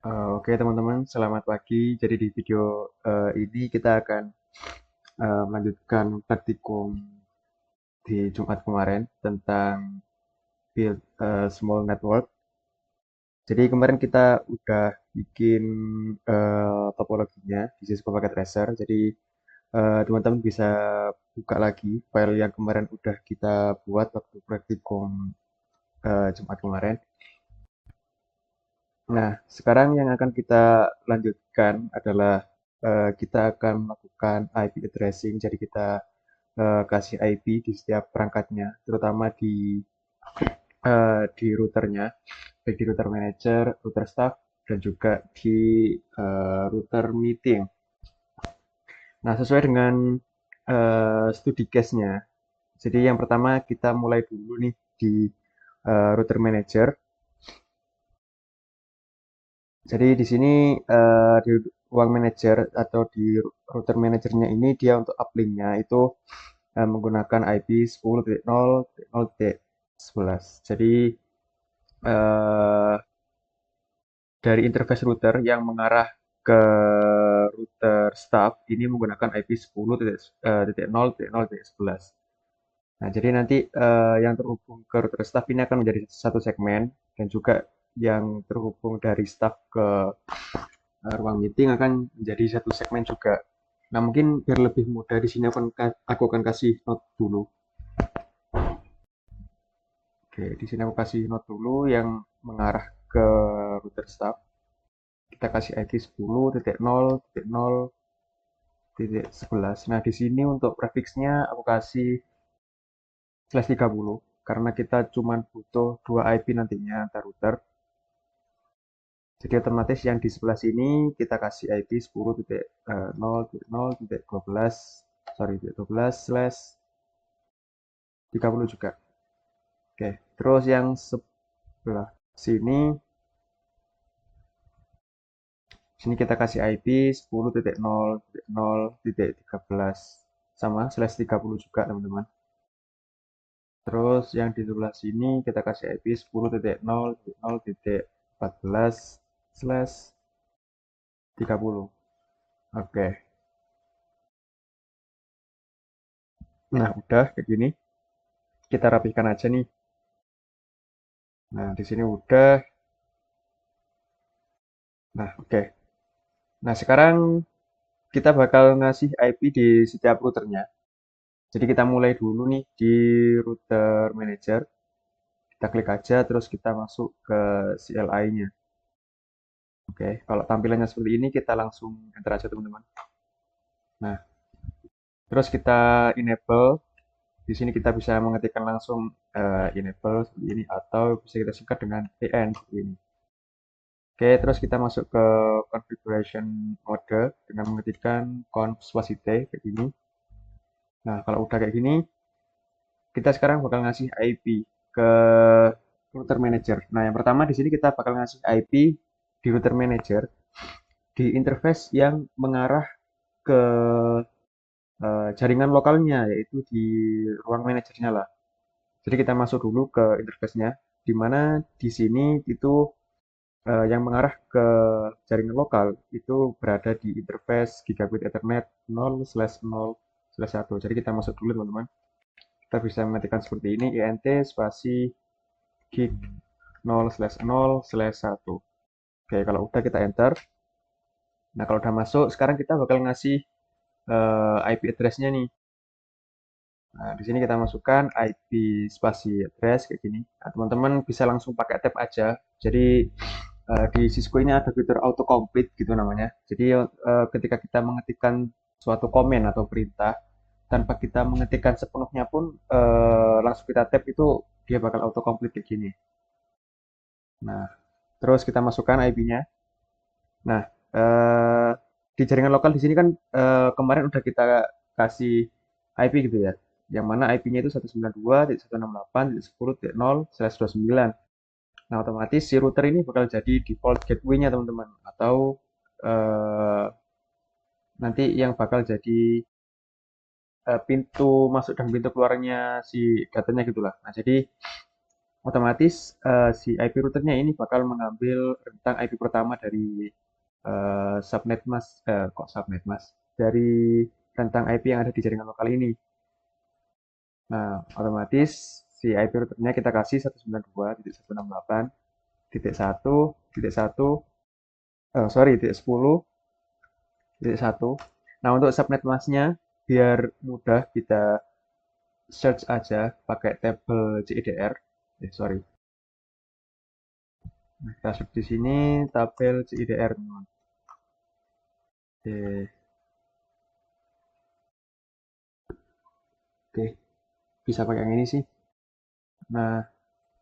Oke teman-teman, selamat pagi. Jadi di video ini kita akan melanjutkan praktikum di Jumat kemarin tentang build small network. Jadi kemarin kita udah bikin topologinya di Cisco Packet Tracer. Jadi teman-teman bisa buka lagi file yang kemarin udah kita buat waktu praktikum Jumat kemarin. Nah, sekarang yang akan kita lanjutkan adalah kita akan melakukan IP addressing. Jadi kita kasih IP di setiap perangkatnya, terutama di routernya, baik di router manager, router staff, dan juga di router meeting. Nah, sesuai dengan studi case-nya. Jadi yang pertama kita mulai dulu nih di router manager. Jadi di sini di ruang manager atau di router manajernya ini dia untuk uplink-nya itu menggunakan IP 10.0.0.11. Jadi eh, dari interface router yang mengarah ke router staff ini menggunakan IP 10.0.0.11. Nah, jadi nanti yang terhubung ke router staff ini akan menjadi satu segmen dan juga yang terhubung dari staff ke ruang meeting akan menjadi satu segmen juga. Nah, mungkin biar lebih mudah di sini aku akan kasih note dulu. Oke, di sini aku kasih note dulu yang mengarah ke router staff. Kita kasih ID 10.0.0.11. Nah, di sini untuk prefixnya aku kasih /30 karena kita cuma butuh dua IP nantinya antar router. Jadi otomatis yang di sebelah sini kita kasih IP 10.0.0.12, sorry, 12 slash 30 juga. Oke, terus yang sebelah sini, kita kasih IP 10.0.0.13 sama slash 30 juga teman-teman. Terus yang di sebelah sini kita kasih IP 10.0.0.14 slash 30. Oke, nah udah kayak gini. Kita rapikan aja nih. Nah, di sini udah. Nah, oke. Nah, sekarang kita bakal ngasih IP di setiap routernya. Jadi kita mulai dulu nih di router manager. Kita klik aja, terus kita masuk ke CLI-nya. Oke, kalau tampilannya seperti ini, kita langsung enter aja teman-teman. Nah, terus kita enable. Di sini kita bisa mengetikkan langsung enable seperti ini, atau bisa kita singkat dengan EN seperti ini. Oke, terus kita masuk ke configuration mode dengan mengetikkan conf swasite kayak gini. Nah, kalau udah kayak gini, kita sekarang bakal ngasih IP ke router manager. Nah, yang pertama di sini kita bakal ngasih IP di router manager di interface yang mengarah ke jaringan lokalnya, yaitu di ruang manajernya lah. Jadi kita masuk dulu ke interface-nya, di mana di sini itu yang mengarah ke jaringan lokal itu berada di interface gigabit Ethernet 0/0/1. Jadi kita masuk dulu teman-teman. Kita bisa mengetikkan seperti ini, int spasi gig 0/0/1. Oke, kalau udah kita enter. Nah, kalau udah masuk, sekarang kita bakal ngasih IP address-nya nih. Nah, di sini kita masukkan IP spasi address kayak gini. Nah, teman-teman bisa langsung pakai tab aja. Jadi di Cisco ini ada fitur autocomplete gitu namanya. Jadi ketika kita mengetikkan suatu komen atau perintah tanpa kita mengetikkan sepenuhnya pun langsung kita tap itu dia bakal autocomplete kayak gini. Nah, terus kita masukkan IP-nya. Nah, di jaringan lokal di sini kan kemarin udah kita kasih IP gitu ya. Yang mana IP-nya itu 192.168.10.0/29. Nah, otomatis si router ini bakal jadi default gateway-nya teman-teman, atau eh, nanti yang bakal jadi pintu masuk dan pintu keluarnya si datanya gitulah. Nah, jadi otomatis si IP routernya ini bakal mengambil rentang IP pertama dari subnet mas, kok subnet mas, dari rentang IP yang ada di jaringan lokal ini. Nah, otomatis si IP routernya kita kasih 192.168.1.1, sorry, titik 10.1. Nah, untuk subnet masnya biar mudah kita search aja pakai tabel CIDR. Sorry. Nah, kita search di sini tabel CIDR, teman. Oke, oke, bisa pakai yang ini sih. Nah,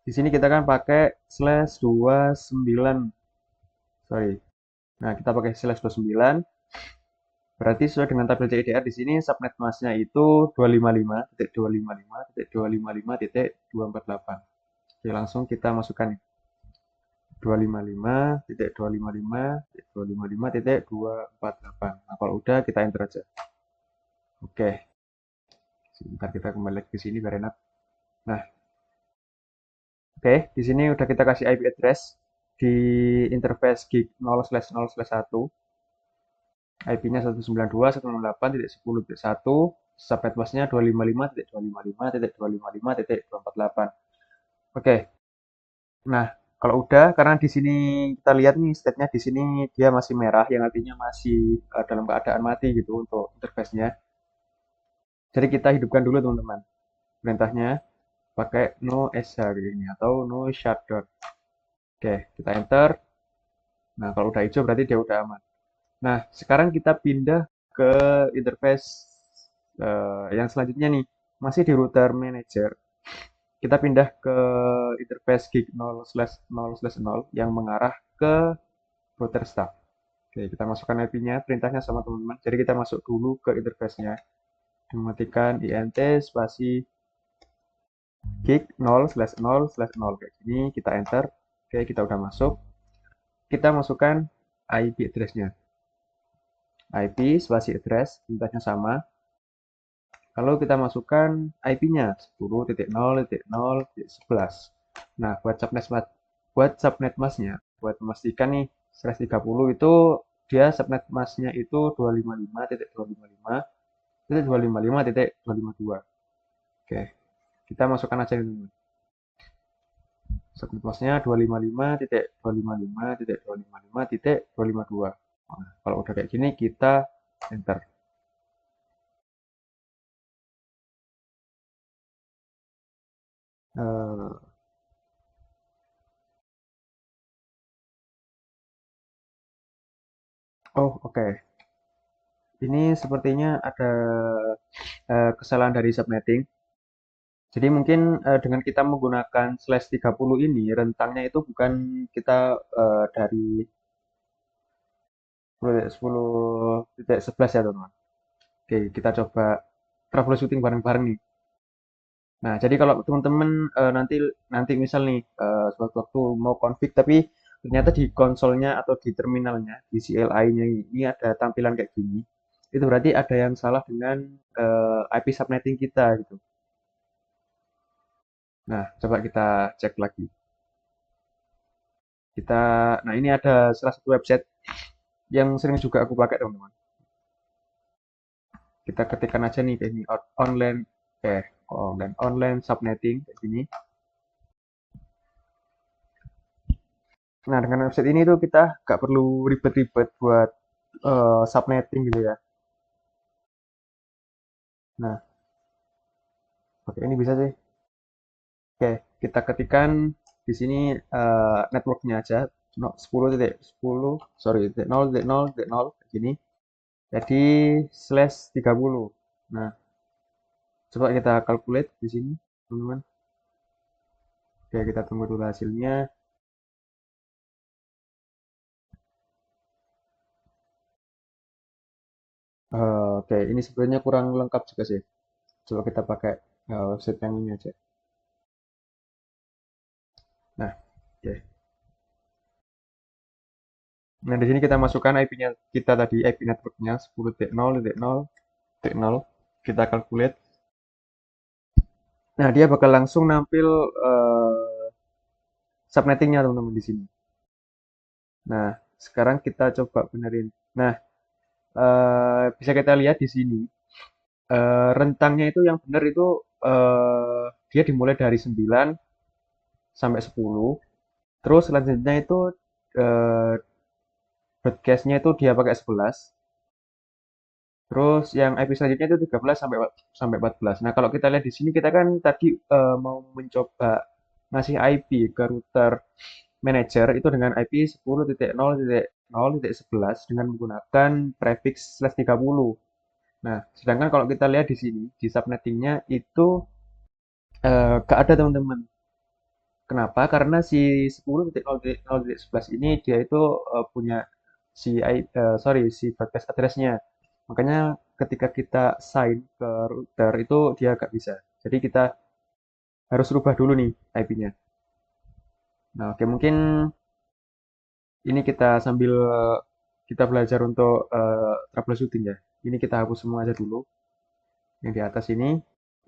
di sini kita kan pakai /29, sorry. Nah, kita pakai /29, berarti sesuai dengan tabel CIDR di sini subnet masnya itu 255.255.255.248. Oke, langsung kita masukkan 255.255.255.248. Nah, kalau udah kita enter aja. Oke, sebentar kita kembali ke sini biar enak. Nah, oke, di sini udah kita kasih IP address di interface gig 0/0/1. IP-nya 192.168.10.1, subnet busnya 255.255.255.248. Oke. Nah, kalau udah, karena di sini kita lihat nih state-nya di sini dia masih merah, yang artinya masih dalam keadaan mati gitu untuk interface-nya. Jadi kita hidupkan dulu teman-teman. Perintahnya pakai no sh kayak gini atau no shutdown. Oke, kita enter. Nah, kalau udah hijau berarti dia udah aman. Nah, sekarang kita pindah ke interface yang selanjutnya nih. Masih di router manager. Kita pindah ke interface gig 0/0/0 yang mengarah ke router staff. Oke, kita masukkan IP-nya, perintahnya sama teman-teman. Jadi kita masuk dulu ke interface-nya. Mematikan int spasi gig 0/0/0 kayak gini, kita enter. Oke, kita udah masuk. Kita masukkan IP address-nya. IP spasi address, perintahnya sama. Kalau kita masukkan IP-nya 10.0.0.11. Nah, buat subnet mask-nya, buat memastikan nih /30 itu dia subnet mask-nya itu 255.255.255.252. Oke, kita masukkan aja ini. Subnet mask-nya 255.255.255.252. Nah, kalau udah kayak gini kita enter. Eh, oh, oke. Ini sepertinya ada kesalahan dari subnetting. Jadi mungkin dengan kita menggunakan /30 ini rentangnya itu bukan kita dari 10.11 ya teman-teman. Oke, kita coba troubleshooting bareng-bareng nih. Nah, jadi kalau teman-teman nanti nanti misal nih suatu waktu mau config tapi ternyata di konsolnya atau di terminalnya di CLI-nya ini ada tampilan kayak gini, itu berarti ada yang salah dengan IP subnetting kita gitu. Nah, coba kita cek lagi. Kita, nah ini ada salah satu website yang sering juga aku pakai teman-teman. Kita ketikkan aja nih kayak ini online, online subnetting kayak gini. Nah, dengan website ini tuh kita nggak perlu ribet-ribet buat subnetting gitu ya. Nah, pakai ini bisa sih. Oke, kita ketikkan di sini networknya aja 10.10, sorry, 0.0.0 kayak gini. Jadi /30. Nah, coba kita calculate di sini, teman-teman. Oke, kita tunggu dulu hasilnya. Oke, ini sebenarnya kurang lengkap juga sih. Coba kita pakai website yang ini aja. Nah, oke. Nah, di sini kita masukkan IP-nya kita tadi, IP networknya 10.0.0.0. Kita calculate. Nah, dia bakal langsung nampil subnettingnya teman-teman di sini. Nah, sekarang kita coba benerin. Nah, bisa kita lihat di sini, rentangnya itu yang benar itu dia dimulai dari 9 sampai 10. Terus selanjutnya itu eh, broadcast-nya itu dia pakai 11. Terus yang IP selanjutnya itu 13 sampai 14. Nah, kalau kita lihat di sini kita kan tadi mau mencoba ngasih IP ke router manager itu dengan IP 10.0.0.11 dengan menggunakan prefix /30. Nah, sedangkan kalau kita lihat di sini di subnettingnya itu nggak ada teman-teman. Kenapa? Karena si 10.0.0.11 ini dia itu punya si broadcast address-nya. Makanya ketika kita sign ke router itu dia nggak bisa. Jadi kita harus rubah dulu nih IP-nya. Nah, oke mungkin ini kita sambil kita belajar untuk troubleshooting ya. Ini kita hapus semua aja dulu yang di atas ini.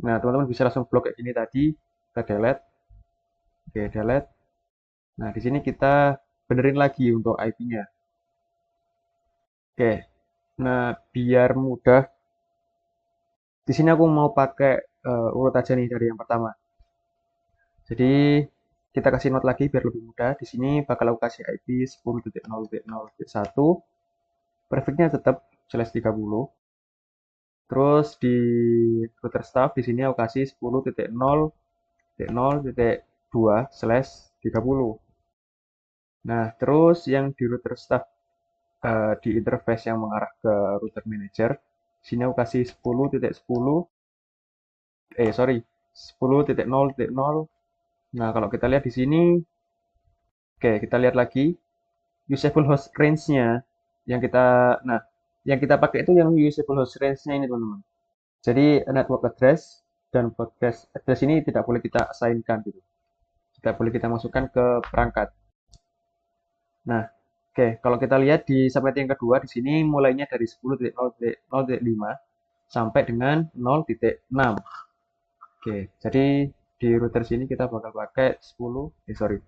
Nah, teman-teman bisa langsung blok kayak ini tadi, kita delete, oke delete. Nah, di sini kita benerin lagi untuk IP-nya. Oke. Nah, biar mudah, di sini aku mau pakai urut aja nih dari yang pertama. Jadi kita kasih note lagi biar lebih mudah. Di sini bakal aku kasih IP 10.0.0.1. Prefix-nya tetap /30. Terus di router staff di sini aku kasih 10.0.0.2/30. Nah, terus yang di router staff di interface yang mengarah ke router manager, sini aku kasih 10.10 sorry 10.0.0. Nah, kalau kita lihat di sini, oke, kita lihat lagi usable host range-nya yang kita nah, yang kita pakai itu yang usable host range-nya ini, teman-teman. Jadi network address dan broadcast address ini tidak boleh kita assign-kan gitu. Tidak boleh kita masukkan ke perangkat. Nah, oke, kalau kita lihat di subnet yang kedua di sini mulainya dari 10.0.0.5 sampai dengan 0.6. Oke, jadi di router sini kita bakal pakai 10.5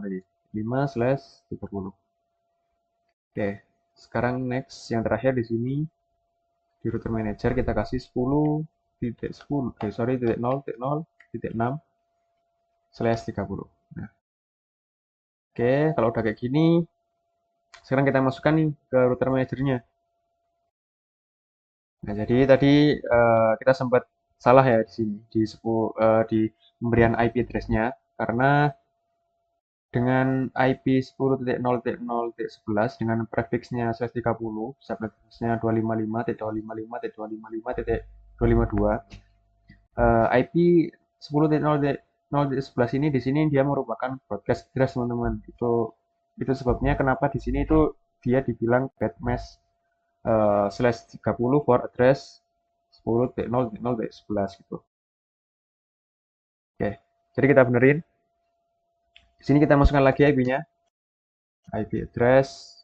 tadi. 5/30. Oke, sekarang next yang terakhir di sini di router manager kita kasih 10.10 sorry 0.0.6/30. Nah, oke, kalau udah kayak gini, sekarang kita masukkan nih ke router manajernya. Nah, jadi tadi kita sempat salah ya di sini di pemberian IP address-nya karena dengan IP 10.0.0.11 dengan prefixnya /30, subnetnya 255.255.255.252, IP 10.0.0.11 ini di sini dia merupakan broadcast address teman-teman. Itu sebabnya kenapa di sini itu dia dibilang bad mesh /30 for address 10.0.0.11 gitu. Oke, jadi kita benerin. Di sini kita masukkan lagi IP-nya. IP address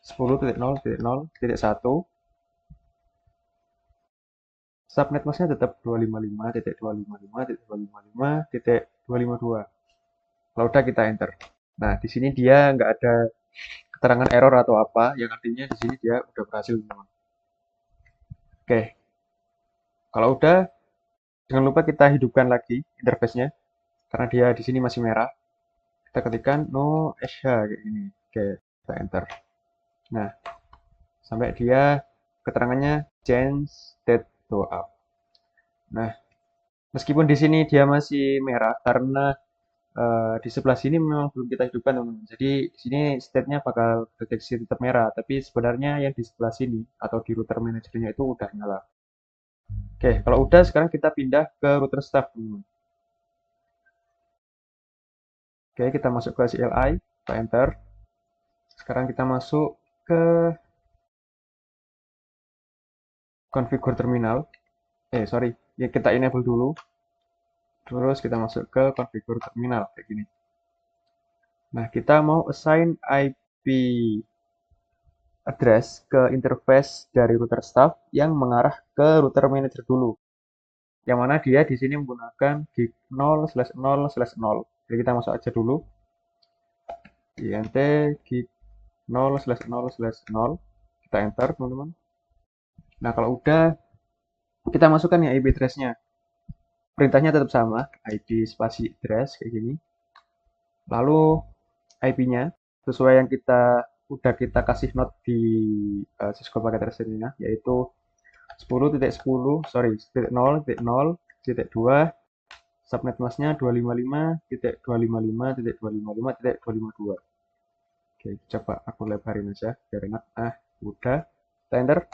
10.0.0.1. Subnet masknya tetap 255.255.255.252. Kalau udah kita enter. Nah, di sini dia nggak ada keterangan error atau apa, yang artinya di sini dia udah berhasil, teman. Oke, kalau udah, jangan lupa kita hidupkan lagi interface-nya, karena dia di sini masih merah. Kita ketikkan no SH kayak gini. Oke, kita enter. Nah, sampai dia keterangannya change state to up. Nah, meskipun di sini dia masih merah karena di sebelah sini memang belum kita hidupkan, teman-teman. Jadi di sini state-nya bakal deteksi tetap merah, tapi sebenarnya yang di sebelah sini atau di router manajernya itu udah nyala. Oke, kalau udah sekarang kita pindah ke router staff, teman-teman. Oke, kita masuk ke CLI, kita enter. Sekarang kita masuk ke configure terminal. Sorry, ya kita enable dulu. Terus kita masuk ke configure terminal kayak gini. Nah, kita mau assign IP. address ke interface dari router staff yang mengarah ke router manager dulu. Yang mana dia di sini menggunakan gig 0/0/0. Jadi kita masuk aja dulu int gig 0/0/0. Kita enter, teman-teman. Nah, kalau udah kita masukkan ya IP address-nya. Perintahnya tetap sama, id spasi address kayak gini. Lalu IP-nya sesuai yang udah kita kasih note di Cisco Packet Tracer-nya, yaitu 10.10, sorry, 0.0.2, subnet masknya 255.255.255.252. Oke, coba aku lebarin aja biar enak. Udah. Kita enter.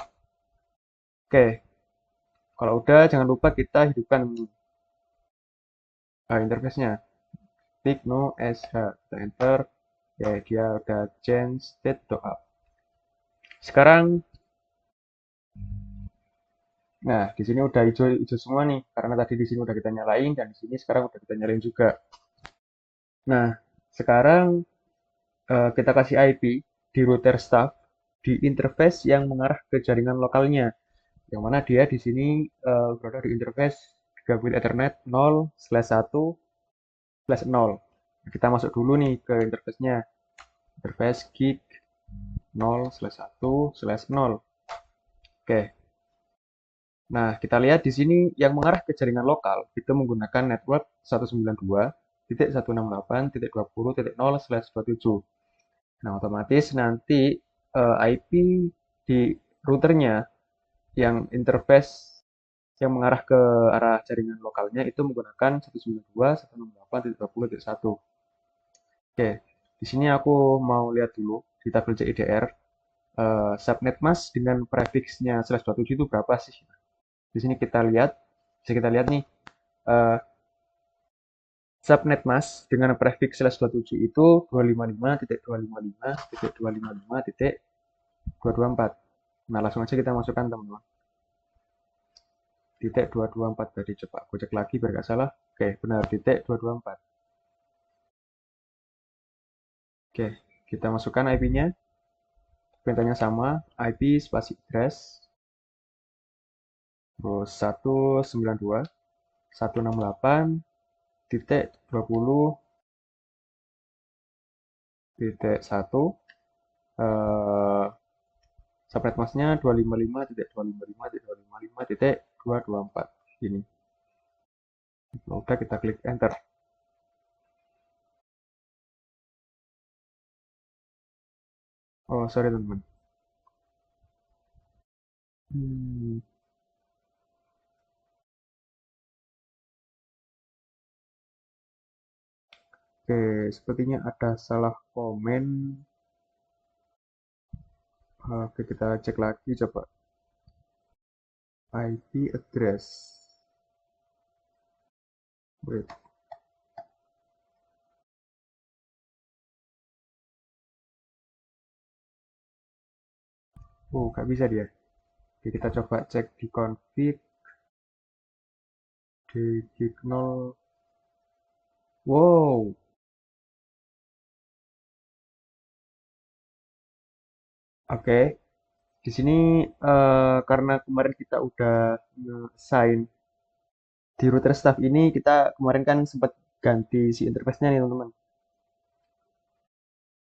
Oke, kalau udah jangan lupa kita hidupkan interface-nya. Pick no sh. Kita enter. Ya, dia udah change state to up. Sekarang, nah di sini udah hijau semua nih, karena tadi di sini udah kita nyalain dan di sini sekarang udah kita nyalain juga. Nah, sekarang kita kasih IP di router staff di interface yang mengarah ke jaringan lokalnya, yang mana dia di sini berada di interface gigabit Ethernet 0/1/0. Kita masuk dulu nih ke interface-nya, interface gig 0/1/0. Oke. Nah, kita lihat di sini yang mengarah ke jaringan lokal itu menggunakan network 192.168.20.0/27. Nah, otomatis nanti IP di routernya yang interface yang mengarah ke arah jaringan lokalnya itu menggunakan 192.168.20.1. Oke, di sini aku mau lihat dulu di tabel CIDR subnet mask dengan prefixnya /27 itu berapa sih? Di sini bisa kita lihat nih eh, subnet mask dengan prefix /27 itu 255.255.255.224. Nah, langsung aja kita masukkan, teman-teman. Titik 224 tadi, coba aku cek lagi biar nggak salah. Oke, benar, titik 224. Oke, kita masukkan IP-nya. Perintahnya sama, IP spasi address, terus 192.168.20.1, subnet masknya 255.255.255.224 ini. Udah kita klik enter. Oh, sorry teman-teman. Hmm, oke, sepertinya ada salah komen. Oke, kita cek lagi coba. IP address. Wait. Oh, nggak bisa dia. Oke, kita coba cek di config di gig 0. Wow. Oke. Di sini karena kemarin kita udah nge-assign di router staff ini, kita kemarin kan sempat ganti si interface-nya nih, teman-teman.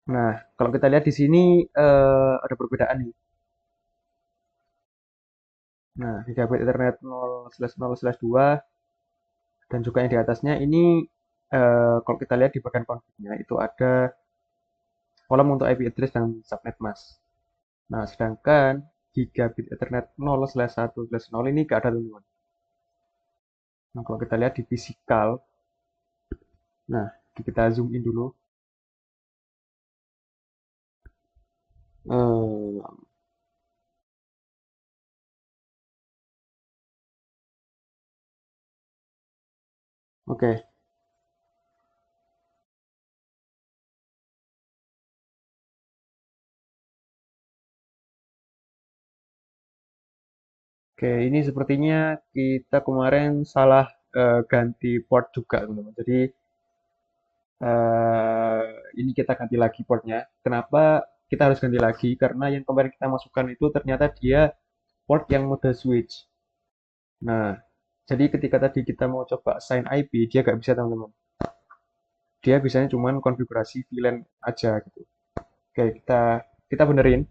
Nah, kalau kita lihat di sini ada perbedaan nih. Nah, gigabit Ethernet 0/0/2 dan juga yang di atasnya ini kalau kita lihat di bagian config-nya itu ada kolom untuk IP address dan subnet mask. Nah, sedangkan gigabit Ethernet 0/1/0 ini nggak ada, teman-teman. Nah, kalau kita lihat di physical, nah kita zoom in dulu. Eh, Oke, oke, ini sepertinya kita kemarin salah ganti port juga, teman-teman. Jadi ini kita ganti lagi portnya. Kenapa? kita harus ganti lagi karena yang kemarin kita masukkan itu ternyata dia port yang mode switch. Nah, jadi ketika tadi kita mau coba assign IP, dia nggak bisa teman-teman. Dia bisanya cuma konfigurasi VLAN aja gitu. Oke, kita benerin.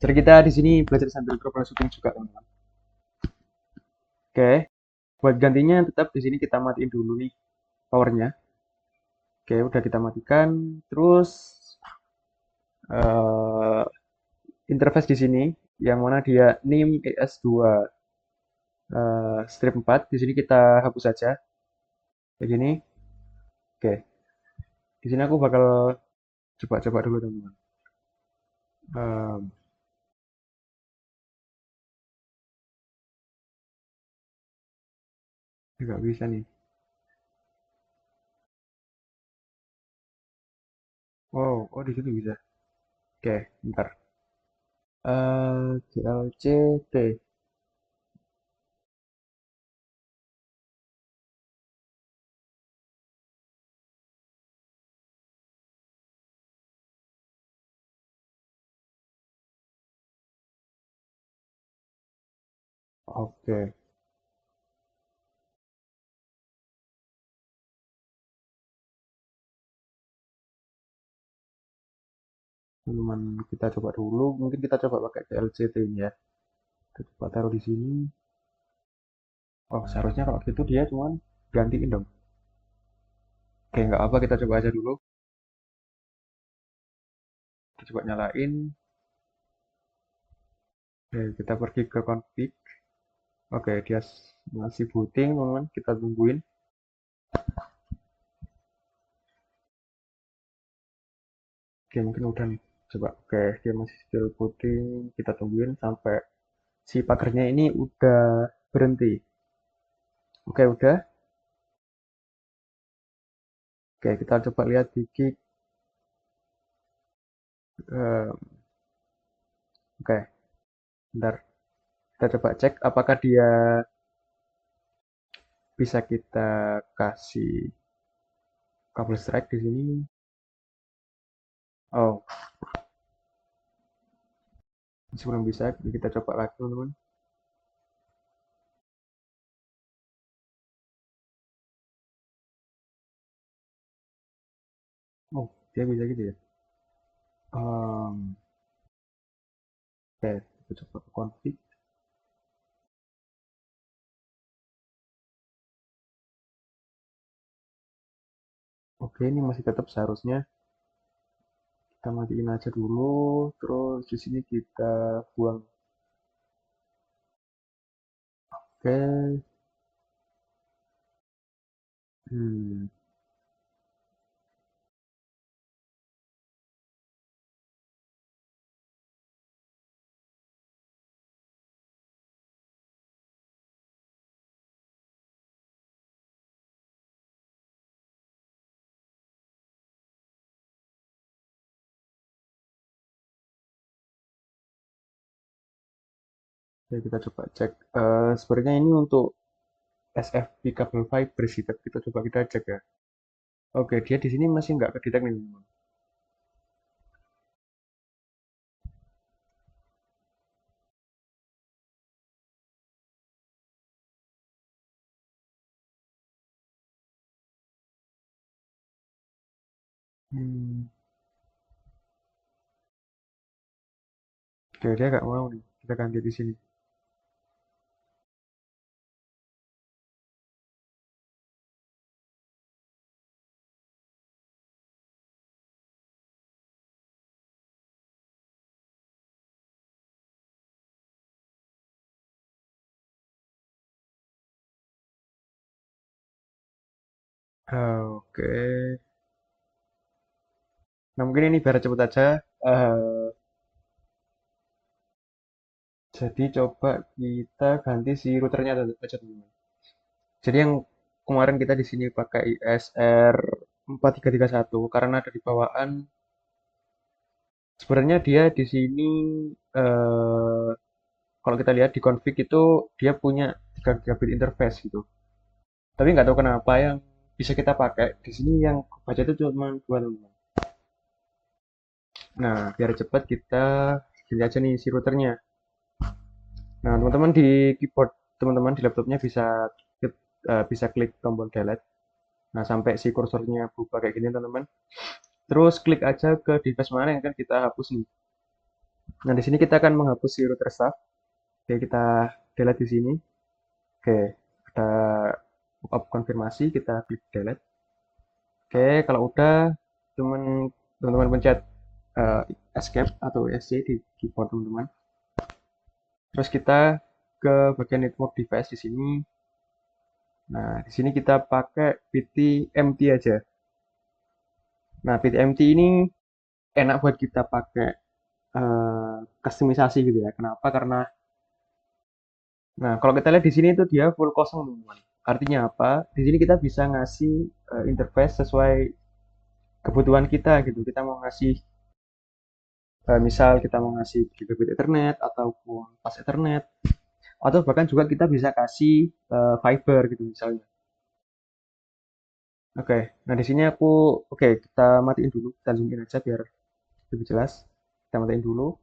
Jadi kita di sini belajar sambil troubleshooting juga teman-teman. Oke, buat gantinya tetap di sini kita matiin dulu nih powernya. Oke, udah kita matikan. Terus eh, interface di sini yang mana dia NIM ES2 strip 4 di sini kita hapus saja kayak gini. Oke, di sini aku bakal coba-coba dulu teman-teman. Em, nggak bisa nih. Oh, di situ bisa. Oke, bentar. GLCT. Oke, teman-teman kita coba dulu. Mungkin kita coba pakai GLCT ini ya. Kita coba taruh di sini. Oh, seharusnya kalau gitu dia cuman gantiin dong. Oke, nggak apa, kita coba aja dulu. Kita coba nyalain. Oke, kita pergi ke config. Oke, dia masih booting, teman-teman. Kita tungguin. Oke, mungkin udah nih. Coba, oke, dia masih still booting. Kita tungguin sampai si pagernya ini udah berhenti. Oke, udah. Oke, kita coba lihat di gig. Eh, oke, bentar. Kita coba cek apakah dia bisa kita kasih kabel strike di sini. Oh, masih belum bisa. Jadi kita coba lagi, teman-teman. Oh, dia bisa gitu ya. Oke, kita coba ke config. Oke, ini masih tetap seharusnya kita matiin aja dulu. Terus di sini kita buang. Oke, hmm, oke, kita coba cek. Sebenarnya ini untuk SFP kabel fiber sih, tapi kita coba kita cek ya. Oke, dia di sini masih nggak kedetek nih, teman-teman. Hmm, oke, dia nggak mau nih. Kita ganti di sini. Oke, nah mungkin ini biar cepet aja. Eh, jadi coba kita ganti si routernya aja dulu. Jadi yang kemarin kita di sini pakai ISR 4331 karena ada di bawaan. Sebenarnya dia di sini eh, kalau kita lihat di config itu dia punya 3 gigabit interface gitu. Tapi nggak tahu kenapa yang bisa kita pakai di sini yang baca itu cuma 2 teman. Nah, biar cepat kita ganti aja nih si routernya. Nah, teman-teman di keyboard teman-teman di laptopnya bisa klik tombol delete. Nah, sampai si kursornya berubah kayak gini, teman-teman. Terus klik aja ke device mana yang akan kita hapus nih. Nah, di sini kita akan menghapus si router staff. Oke, kita delete di sini. Oke, ada pop-up konfirmasi, kita klik delete. Oke, kalau udah, cuman teman-teman pencet eh, escape atau ESC di keyboard teman-teman. Terus kita ke bagian network device di sini. Nah, di sini kita pakai PTMT aja. Nah, PTMT ini enak buat kita pakai customisasi gitu ya. Kenapa? Karena kalau kita lihat di sini itu dia full kosong teman-teman. Artinya apa? Di sini kita bisa ngasih interface sesuai kebutuhan kita gitu. Kita mau ngasih misal kita mau ngasih gigabit Ethernet ataupun pas Ethernet atau bahkan juga kita bisa kasih fiber gitu misalnya. Oke, nah di sini oke kita matiin dulu, kita zoomin aja biar lebih jelas. Kita matiin dulu.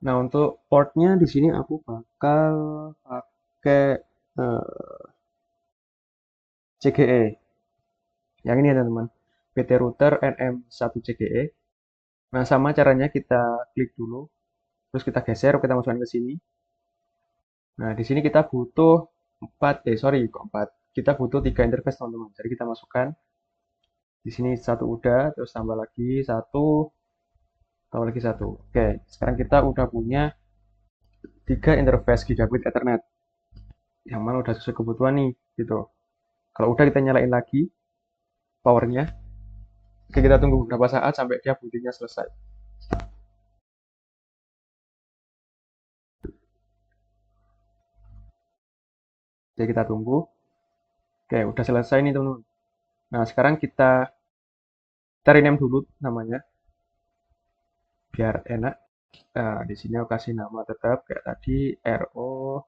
Nah untuk portnya di sini aku bakal pakai CGE. Yang ini ya teman-teman, PT Router NM1 CGE. Nah sama caranya kita klik dulu, terus kita geser, kita masukkan ke sini. Nah di sini kita butuh sorry kok 4. Kita butuh 3 interface teman-teman. Jadi kita masukkan di sini satu udah, terus tambah lagi satu, tambah lagi satu. Oke, sekarang kita udah punya 3 interface gigabit Ethernet yang mana udah sesuai kebutuhan nih, gitu. Kalau udah kita nyalain lagi powernya. Oke, kita tunggu beberapa saat sampai dia bootingnya selesai. Oke, kita tunggu. Oke, udah selesai nih teman-teman. Nah, sekarang kita rename dulu namanya biar enak. Nah, di sini aku kasih nama tetap kayak tadi RO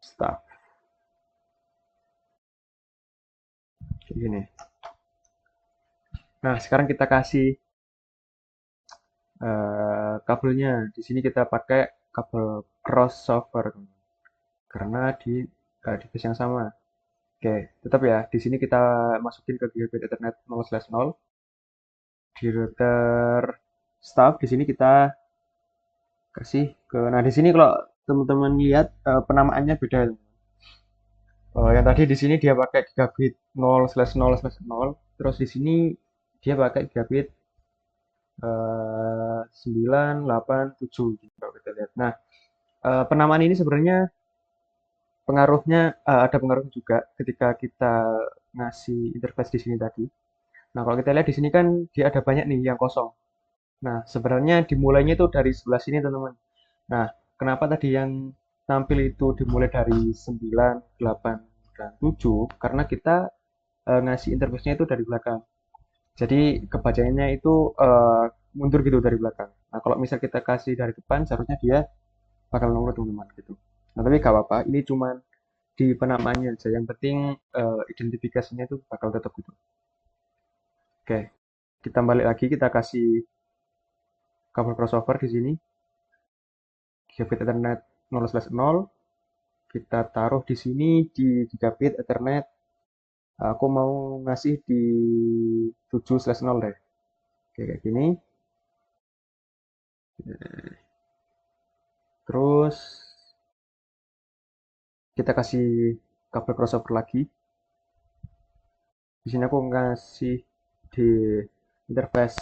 staff. Kayak gini. Nah, sekarang kita kasih kabelnya. Di sini kita pakai kabel crossover karena di device yang sama. Oke, tetap ya. Di sini kita masukin ke gigabit Ethernet 0/0 di router staff. Di sini kita kasih ke. Nah, di sini kalau teman-teman lihat penamaannya beda. Yang tadi di sini dia pakai gigabit 0/0/0. Terus di sini dia pakai gigabit 987 gitu kalau kita lihat. Nah, penamaan ini sebenarnya ada pengaruh juga ketika kita ngasih interface di sini tadi. Nah, kalau kita lihat di sini kan dia ada banyak nih yang kosong. Nah, sebenarnya dimulainya itu dari sebelah sini, teman-teman. Nah, kenapa tadi yang tampil itu dimulai dari 9, 8, dan 7? Karena kita ngasih interface-nya itu dari belakang. Jadi kebacanya itu mundur gitu dari belakang. Nah, kalau misal kita kasih dari depan, seharusnya dia bakal nurut teman-teman gitu. Nah, tapi gak apa-apa. Ini cuman di penamaannya aja. Yang penting identifikasinya itu bakal tetap gitu. Oke, kita balik lagi, kita kasih kabel crossover di sini. Gigabit Ethernet 0/0. Kita taruh di sini di gigabit Ethernet. Aku mau ngasih di 7/0 deh. Oke, kayak gini. Terus kita kasih kabel crossover lagi. Di sini aku ngasih di interface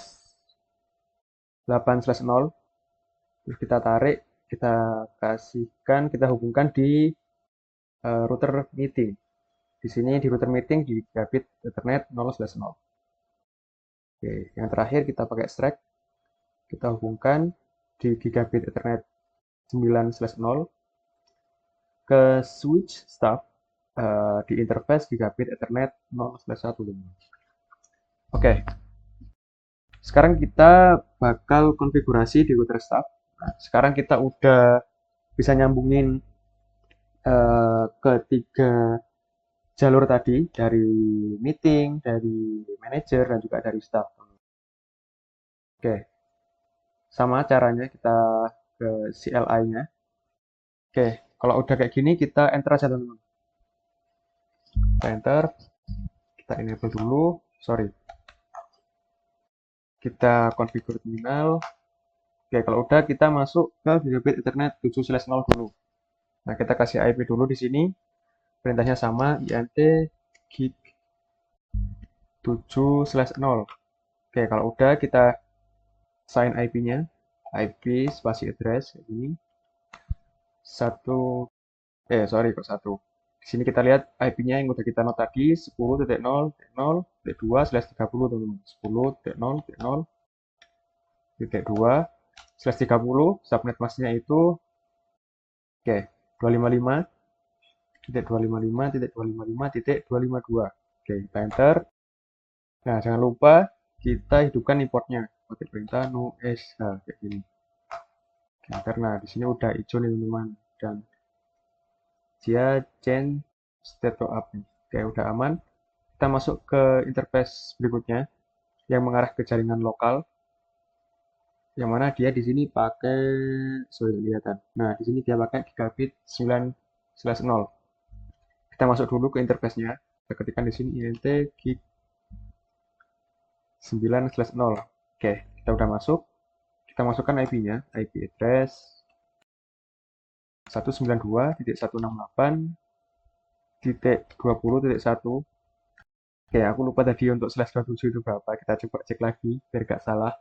8/0. Terus kita tarik, kita kasihkan, kita hubungkan di router meeting. Di sini di router meeting di gigabit Ethernet 0/0. Oke, yang terakhir kita pakai strike, kita hubungkan di gigabit Ethernet 9/0 ke switch staff di interface gigabit Ethernet 0/1. Oke, sekarang kita bakal konfigurasi di router staff. Nah, sekarang kita udah bisa nyambungin ketiga jalur tadi dari meeting, dari manager, dan juga dari staff. Oke, sama caranya kita ke CLI-nya. Oke, kalau udah kayak gini kita enter aja teman-teman. Kita enter, kita enable dulu. Sorry, kita configure terminal. Oke, kalau udah kita masuk ke gigabit Ethernet 7/0 dulu. Nah, kita kasih IP dulu di sini. Perintahnya sama, int gig 7/0. Oke, kalau udah kita sign IP-nya. IP spasi address kayak gini. Satu, sorry kok satu. Di sini kita lihat IP-nya yang udah kita note tadi 10.0.0.2/30 teman-teman. 10.0.0.2/30. Subnet masknya itu oke, 255.255.255.252. Oke, kita enter. Nah, jangan lupa kita hidupkan importnya pakai perintah no sh kayak gini. Oke, enter. Nah, di sini udah hijau nih teman-teman dan dia change state to up nih. Oke, udah aman. Kita masuk ke interface berikutnya yang mengarah ke jaringan lokal. Yang mana dia di sini pakai sudah kelihatan. Nah, di sini dia pakai gigabit 9/0. Kita masuk dulu ke interface-nya. Kita ketikkan di sini int gig 9/0. Oke, kita udah masuk. Kita masukkan IP-nya, IP address 192.168.20.1. Oke, aku lupa tadi untuk /27 itu berapa. Kita coba cek lagi biar gak salah.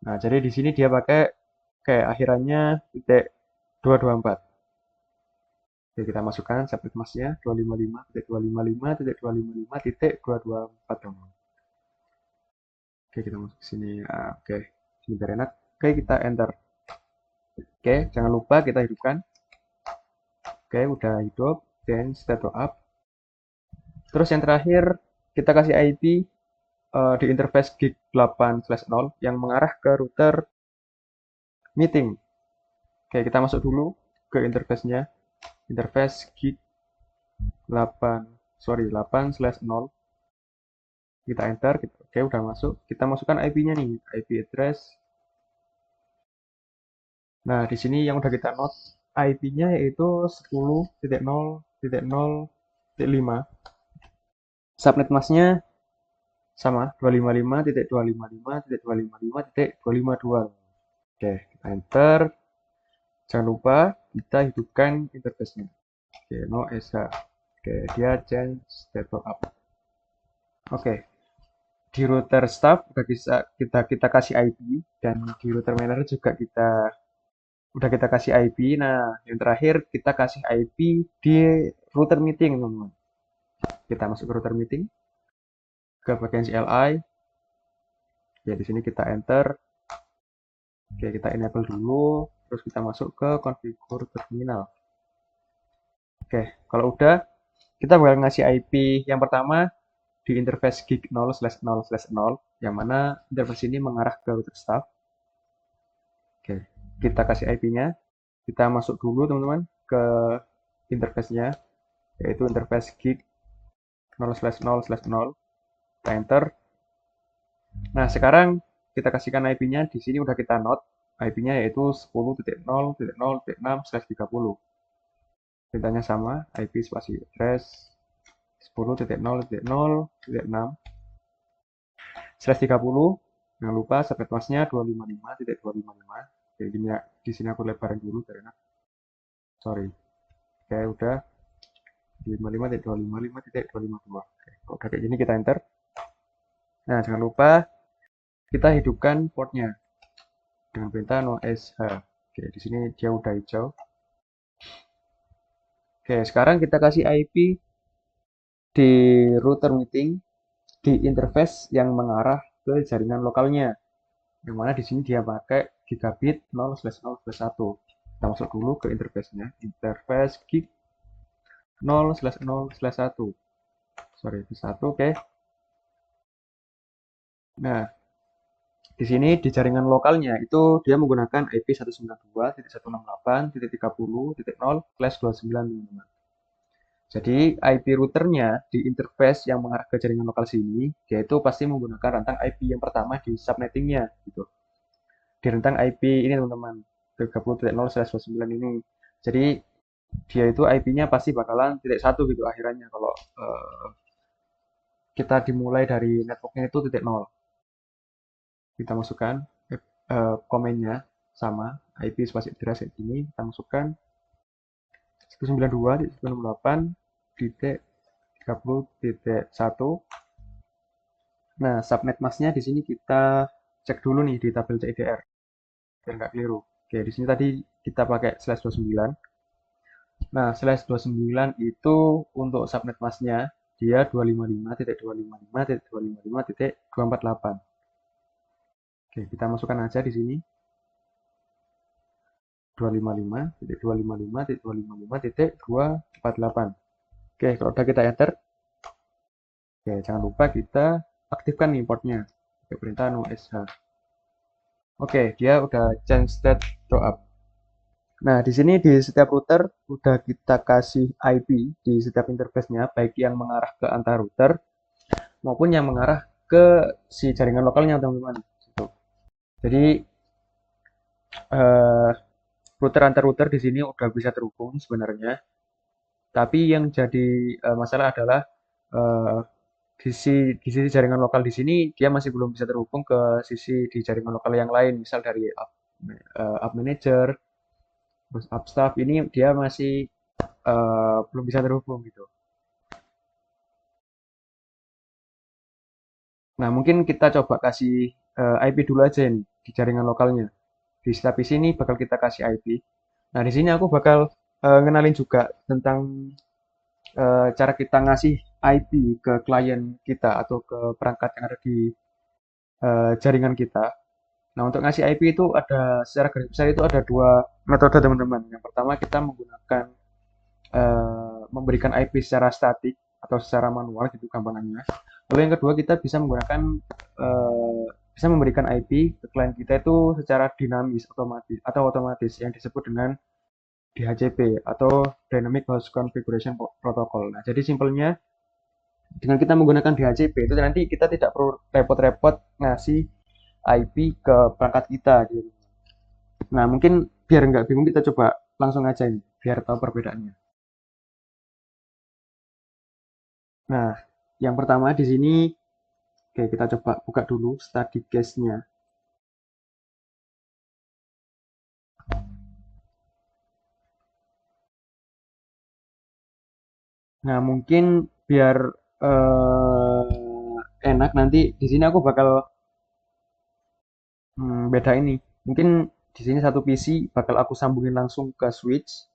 Nah, jadi di sini dia pakai kayak akhirannya titik 224. Oke, kita masukkan subnet masknya 255.255.255.224 dong. Oke, kita masuk ke sini. Nah, oke, sini biar enak. Oke, kita enter. Oke, jangan lupa kita hidupkan. Oke, udah hidup. Dan state to up. Terus yang terakhir, kita kasih IP di interface gig 8/0 yang mengarah ke router meeting. Oke, kita masuk dulu ke interface-nya. Interface gig 8/0. Kita enter. Oke, udah masuk. Kita masukkan IP-nya nih. IP address. Nah, di sini yang udah kita note IP-nya yaitu 10.0.0.5. Subnet masknya sama 255.255.255.252. Oke, kita enter. Jangan lupa kita hidupkan interface-nya. Oke, no sh. Oke, dia change state to up. Oke, di router staff udah bisa kita kasih IP dan di router manager juga udah kita kasih IP. Nah, yang terakhir kita kasih IP di router meeting, teman-teman. Kita masuk ke router meeting ke bagian CLI. Ya, di sini kita enter. Oke, kita enable dulu, terus kita masuk ke configure terminal. Oke, kalau udah, kita bakal ngasih IP yang pertama di interface gig 0/0/0, yang mana interface ini mengarah ke router staff. Oke, kita kasih IP-nya. Kita masuk dulu, teman-teman, ke interface-nya, yaitu interface gig 0/0/0. Kita enter. Nah, sekarang kita kasihkan IP-nya. Di sini udah kita note. IP-nya yaitu 10.0.0.6/30. Perintahnya sama, IP spasi address 10.0.0.6/30. Jangan lupa subnet masknya 255.255. Oke, gini ya. Di sini aku lebarin dulu karena sorry. Oke, udah 255.255.252. Oke, kok udah kayak gini kita enter. Nah, jangan lupa kita hidupkan portnya dengan perintah no sh. Oke, di sini dia udah hijau. Oke, sekarang kita kasih IP di router meeting di interface yang mengarah ke jaringan lokalnya. Yang mana di sini dia pakai gigabit 0/0/1. Kita masuk dulu ke interface-nya. Interface gig 0/0/1. Sorry, itu 1, oke. Nah, di sini di jaringan lokalnya itu dia menggunakan IP 192.168.30.0/29, teman-teman. Jadi IP routernya di interface yang mengarah ke jaringan lokal sini, dia itu pasti menggunakan rentang IP yang pertama di subnettingnya gitu. Di rentang IP ini teman-teman, 30.0/29 ini. Jadi dia itu IP-nya pasti bakalan titik satu gitu akhirannya kalau kita dimulai dari networknya itu titik nol. Kita masukkan komennya sama IP spasi address kayak gini, kita masukkan 192.168.30.1. Nah, subnet masknya di sini kita cek dulu nih di tabel CIDR biar nggak keliru. Oke, di sini tadi kita pakai /29. Nah, /29 itu untuk subnet masknya dia 255.255.255.248. Oke, kita masukkan aja di sini 255.255.255.248. Oke, kalau udah kita enter, oke, jangan lupa kita aktifkan nih portnya. Oke, perintah no sh. Oke, dia udah change state to up. Nah, di sini di setiap router udah kita kasih IP di setiap interface-nya, baik yang mengarah ke antar router maupun yang mengarah ke si jaringan lokalnya, teman-teman. Gitu. Jadi eh, router antar router di sini udah bisa terhubung sebenarnya. Tapi yang jadi masalah adalah eh, di sisi jaringan lokal di sini dia masih belum bisa terhubung ke sisi di jaringan lokal yang lain, misal dari app manager, terus app staff ini dia masih belum bisa terhubung gitu. Nah, mungkin kita coba kasih IP dulu aja nih di jaringan lokalnya. Di setiap PC ini bakal kita kasih IP. Nah, di sini aku bakal ngenalin juga tentang cara kita ngasih IP ke klien kita atau ke perangkat yang ada di jaringan kita. Nah, untuk ngasih IP itu ada secara garis besar itu ada dua metode teman-teman. Yang pertama kita menggunakan memberikan IP secara statik atau secara manual gitu gampangannya. Lalu yang kedua kita bisa menggunakan bisa memberikan IP ke klien kita itu secara dinamis otomatis yang disebut dengan DHCP atau Dynamic Host Configuration Protocol. Nah, jadi simpelnya dengan kita menggunakan DHCP itu nanti kita tidak perlu repot-repot ngasih IP ke perangkat kita gitu. Nah, mungkin biar nggak bingung kita coba langsung aja ini biar tahu perbedaannya. Nah, yang pertama di sini, oke kita coba buka dulu study case-nya. Nah, mungkin biar enak nanti di sini aku bakal beda ini. Mungkin di sini satu PC bakal aku sambungin langsung ke switch,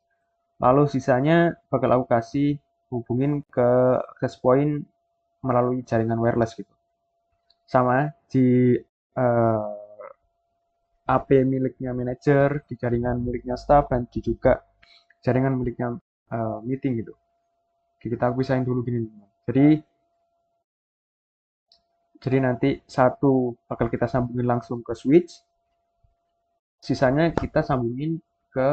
lalu sisanya bakal aku kasih hubungin ke access point melalui jaringan wireless gitu. Sama di AP miliknya manajer, di jaringan miliknya staff, dan di juga jaringan miliknya meeting gitu. Oke, kita pisahin dulu gini. Jadi nanti satu bakal kita sambungin langsung ke switch, sisanya kita sambungin ke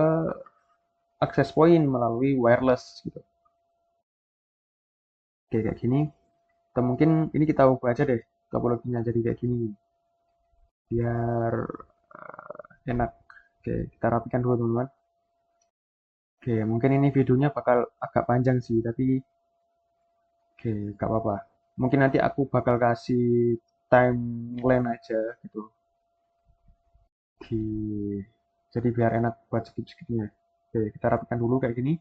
access point melalui wireless gitu. Oke, kayak gini. Atau mungkin ini kita ubah aja deh topologinya jadi kayak gini biar enak. Oke, kita rapikan dulu teman-teman. Oke, mungkin ini videonya bakal agak panjang sih, tapi oke, gak apa-apa. Mungkin nanti aku bakal kasih timeline aja gitu. Di, jadi biar enak buat skip-skipnya. Oke, kita rapikan dulu kayak gini.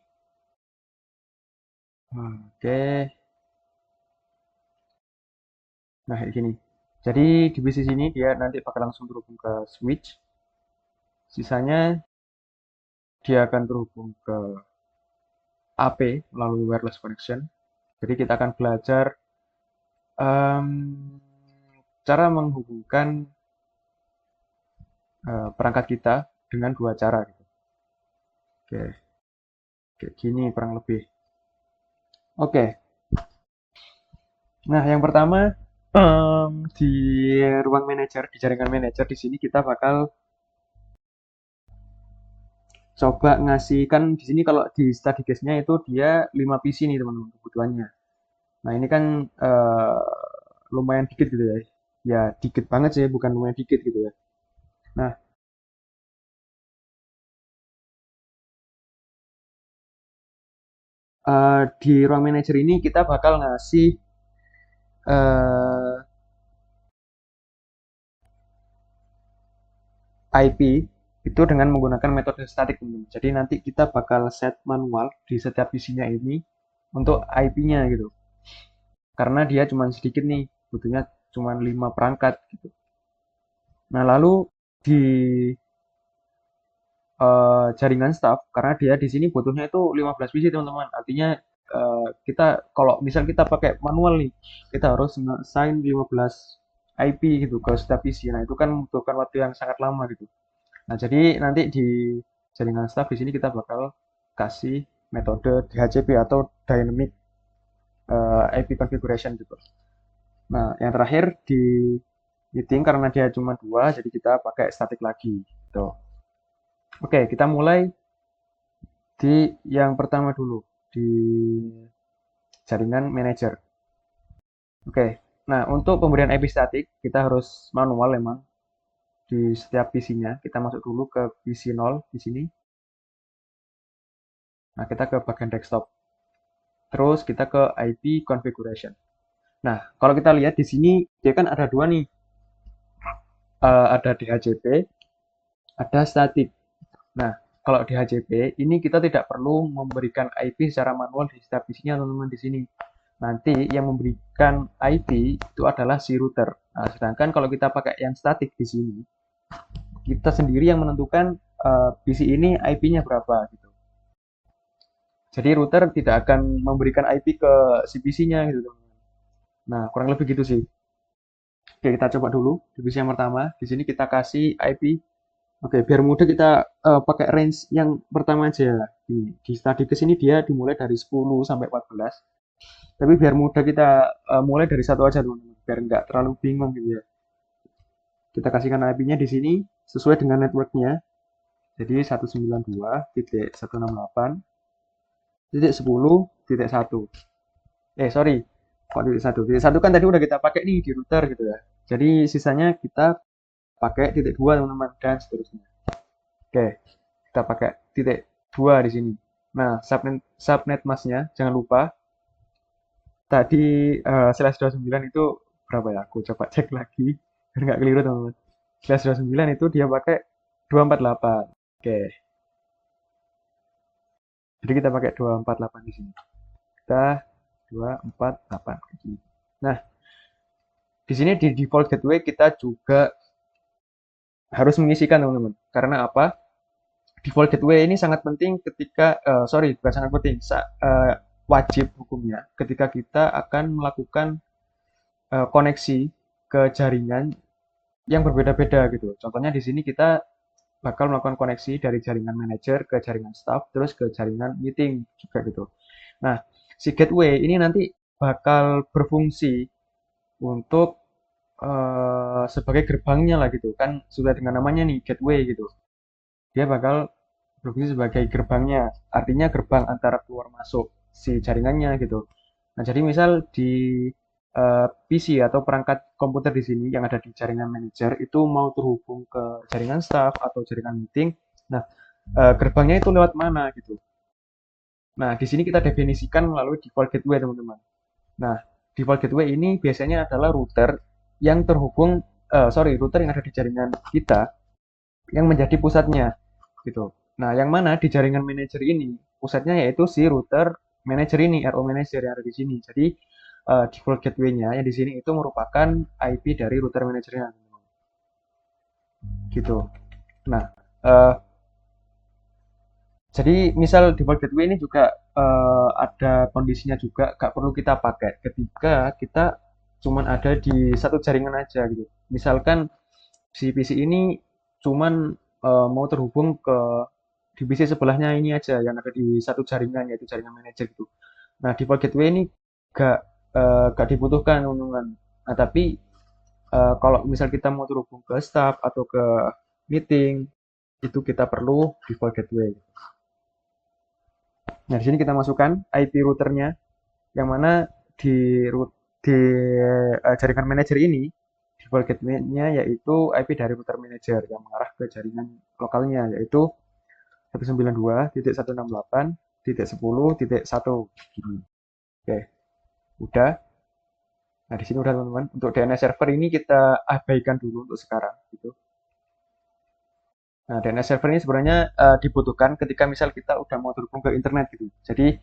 Oke, nah kayak gini. Jadi di bisnis ini dia nanti bakal langsung terhubung ke switch. Sisanya dia akan terhubung ke AP melalui wireless connection. Jadi kita akan belajar em, cara menghubungkan perangkat kita dengan dua cara gitu. Oke, kayak gini kurang lebih. Oke, nah yang pertama di ruang manajer, di jaringan manajer di sini kita bakal coba ngasih kan di sini kalau di study case-nya itu dia 5 PC nih teman-teman kebutuhannya. Nah, ini kan eh, lumayan dikit gitu ya. Ya, dikit banget sih, bukan lumayan dikit gitu ya. Nah, di ruang manager ini kita bakal ngasih eh, IP itu dengan menggunakan metode statik teman-teman. Jadi nanti kita bakal set manual di setiap PC-nya ini untuk IP-nya gitu. Karena dia cuma sedikit nih, butuhnya cuma 5 perangkat gitu. Nah, lalu di jaringan staff karena dia di sini butuhnya itu 15 PC teman-teman. Artinya kita kalau misal kita pakai manual nih, kita harus assign 15 IP gitu ke setiap PC. Nah, itu kan membutuhkan waktu yang sangat lama gitu. Nah, jadi nanti di jaringan staff di sini kita bakal kasih metode DHCP atau Dynamic IP Configuration gitu. Nah, yang terakhir di meeting karena dia cuma dua, jadi kita pakai static lagi. Gitu. Oke, kita mulai di yang pertama dulu di jaringan manager. Oke. Nah, untuk pemberian IP statik kita harus manual memang di setiap PC-nya. Kita masuk dulu ke PC 0 di sini. Nah, kita ke bagian desktop. Terus kita ke IP configuration. Nah, kalau kita lihat di sini dia kan ada dua nih. Ada DHCP, ada static. Nah, kalau DHCP ini kita tidak perlu memberikan IP secara manual di setiap PC-nya teman-teman di sini. Nanti yang memberikan IP itu adalah si router. Nah, sedangkan kalau kita pakai yang statik di sini, kita sendiri yang menentukan PC ini IP-nya berapa gitu. Jadi router tidak akan memberikan IP ke si PC-nya gitu, teman-teman. Nah, kurang lebih gitu sih. Oke, kita coba dulu di PC yang pertama. Di sini kita kasih IP. Oke, biar mudah kita pakai range yang pertama aja. Di study ke sini dia dimulai dari 10 sampai 14. Tapi biar mudah kita mulai dari satu aja teman-teman, biar nggak terlalu bingung gitu ya. Kita kasihkan IP-nya di sini sesuai dengan networknya. Jadi 192.168.10.1. Sorry, kok titik satu? Titik satu kan tadi udah kita pakai nih di router gitu ya. Jadi sisanya kita pakai titik dua teman-teman dan seterusnya. Oke, kita pakai titik dua di sini. Nah, subnet masknya jangan lupa tadi slash 29 itu berapa ya? Aku coba cek lagi biar nggak keliru teman-teman. Slash 29 itu dia pakai 248. Oke, jadi kita pakai 248 di sini. Kita 248 di sini. Nah, di sini di default gateway kita juga harus mengisikan teman-teman. Karena apa? Default gateway ini sangat penting ketika sorry bukan sangat penting, wajib hukumnya ketika kita akan melakukan koneksi ke jaringan yang berbeda-beda gitu. Contohnya di sini kita bakal melakukan koneksi dari jaringan manager ke jaringan staff, terus ke jaringan meeting juga gitu. Nah, si gateway ini nanti bakal berfungsi untuk sebagai gerbangnya lah gitu kan, sudah dengan namanya nih gateway gitu. Dia bakal berfungsi sebagai gerbangnya, artinya gerbang antara keluar masuk si jaringannya gitu. Nah, jadi misal di PC atau perangkat komputer di sini yang ada di jaringan manager itu mau terhubung ke jaringan staff atau jaringan meeting. Nah, gerbangnya itu lewat mana gitu. Nah, di sini kita definisikan melalui default gateway, teman-teman. Nah, default gateway ini biasanya adalah router yang terhubung, router yang ada di jaringan kita yang menjadi pusatnya gitu. Nah, yang mana di jaringan manager ini pusatnya yaitu si router manager ini, RO manager yang ada di sini. Jadi default gateway-nya yang di sini itu merupakan IP dari router manajernya gitu. Nah, eh, jadi misal default gateway ini juga ada kondisinya juga gak perlu kita pakai ketika kita cuman ada di satu jaringan aja gitu. Misalkan si PC ini cuman mau terhubung ke di PC sebelahnya ini aja yang ada di satu jaringan yaitu jaringan manager gitu. Nah, default gateway ini gak gak dibutuhkan teman-teman. Nah, tapi kalau misal kita mau terhubung ke staff atau ke meeting itu kita perlu default gateway. Nah, di sini kita masukkan IP routernya, yang mana di jaringan manager ini default gateway-nya yaitu IP dari router manager yang mengarah ke jaringan lokalnya, yaitu 192.168.10.1. Oke, udah. Nah, di sini udah teman-teman. Untuk DNS server ini kita abaikan dulu untuk sekarang gitu. Nah, DNS server ini sebenarnya dibutuhkan ketika misal kita udah mau terhubung ke internet gitu. Jadi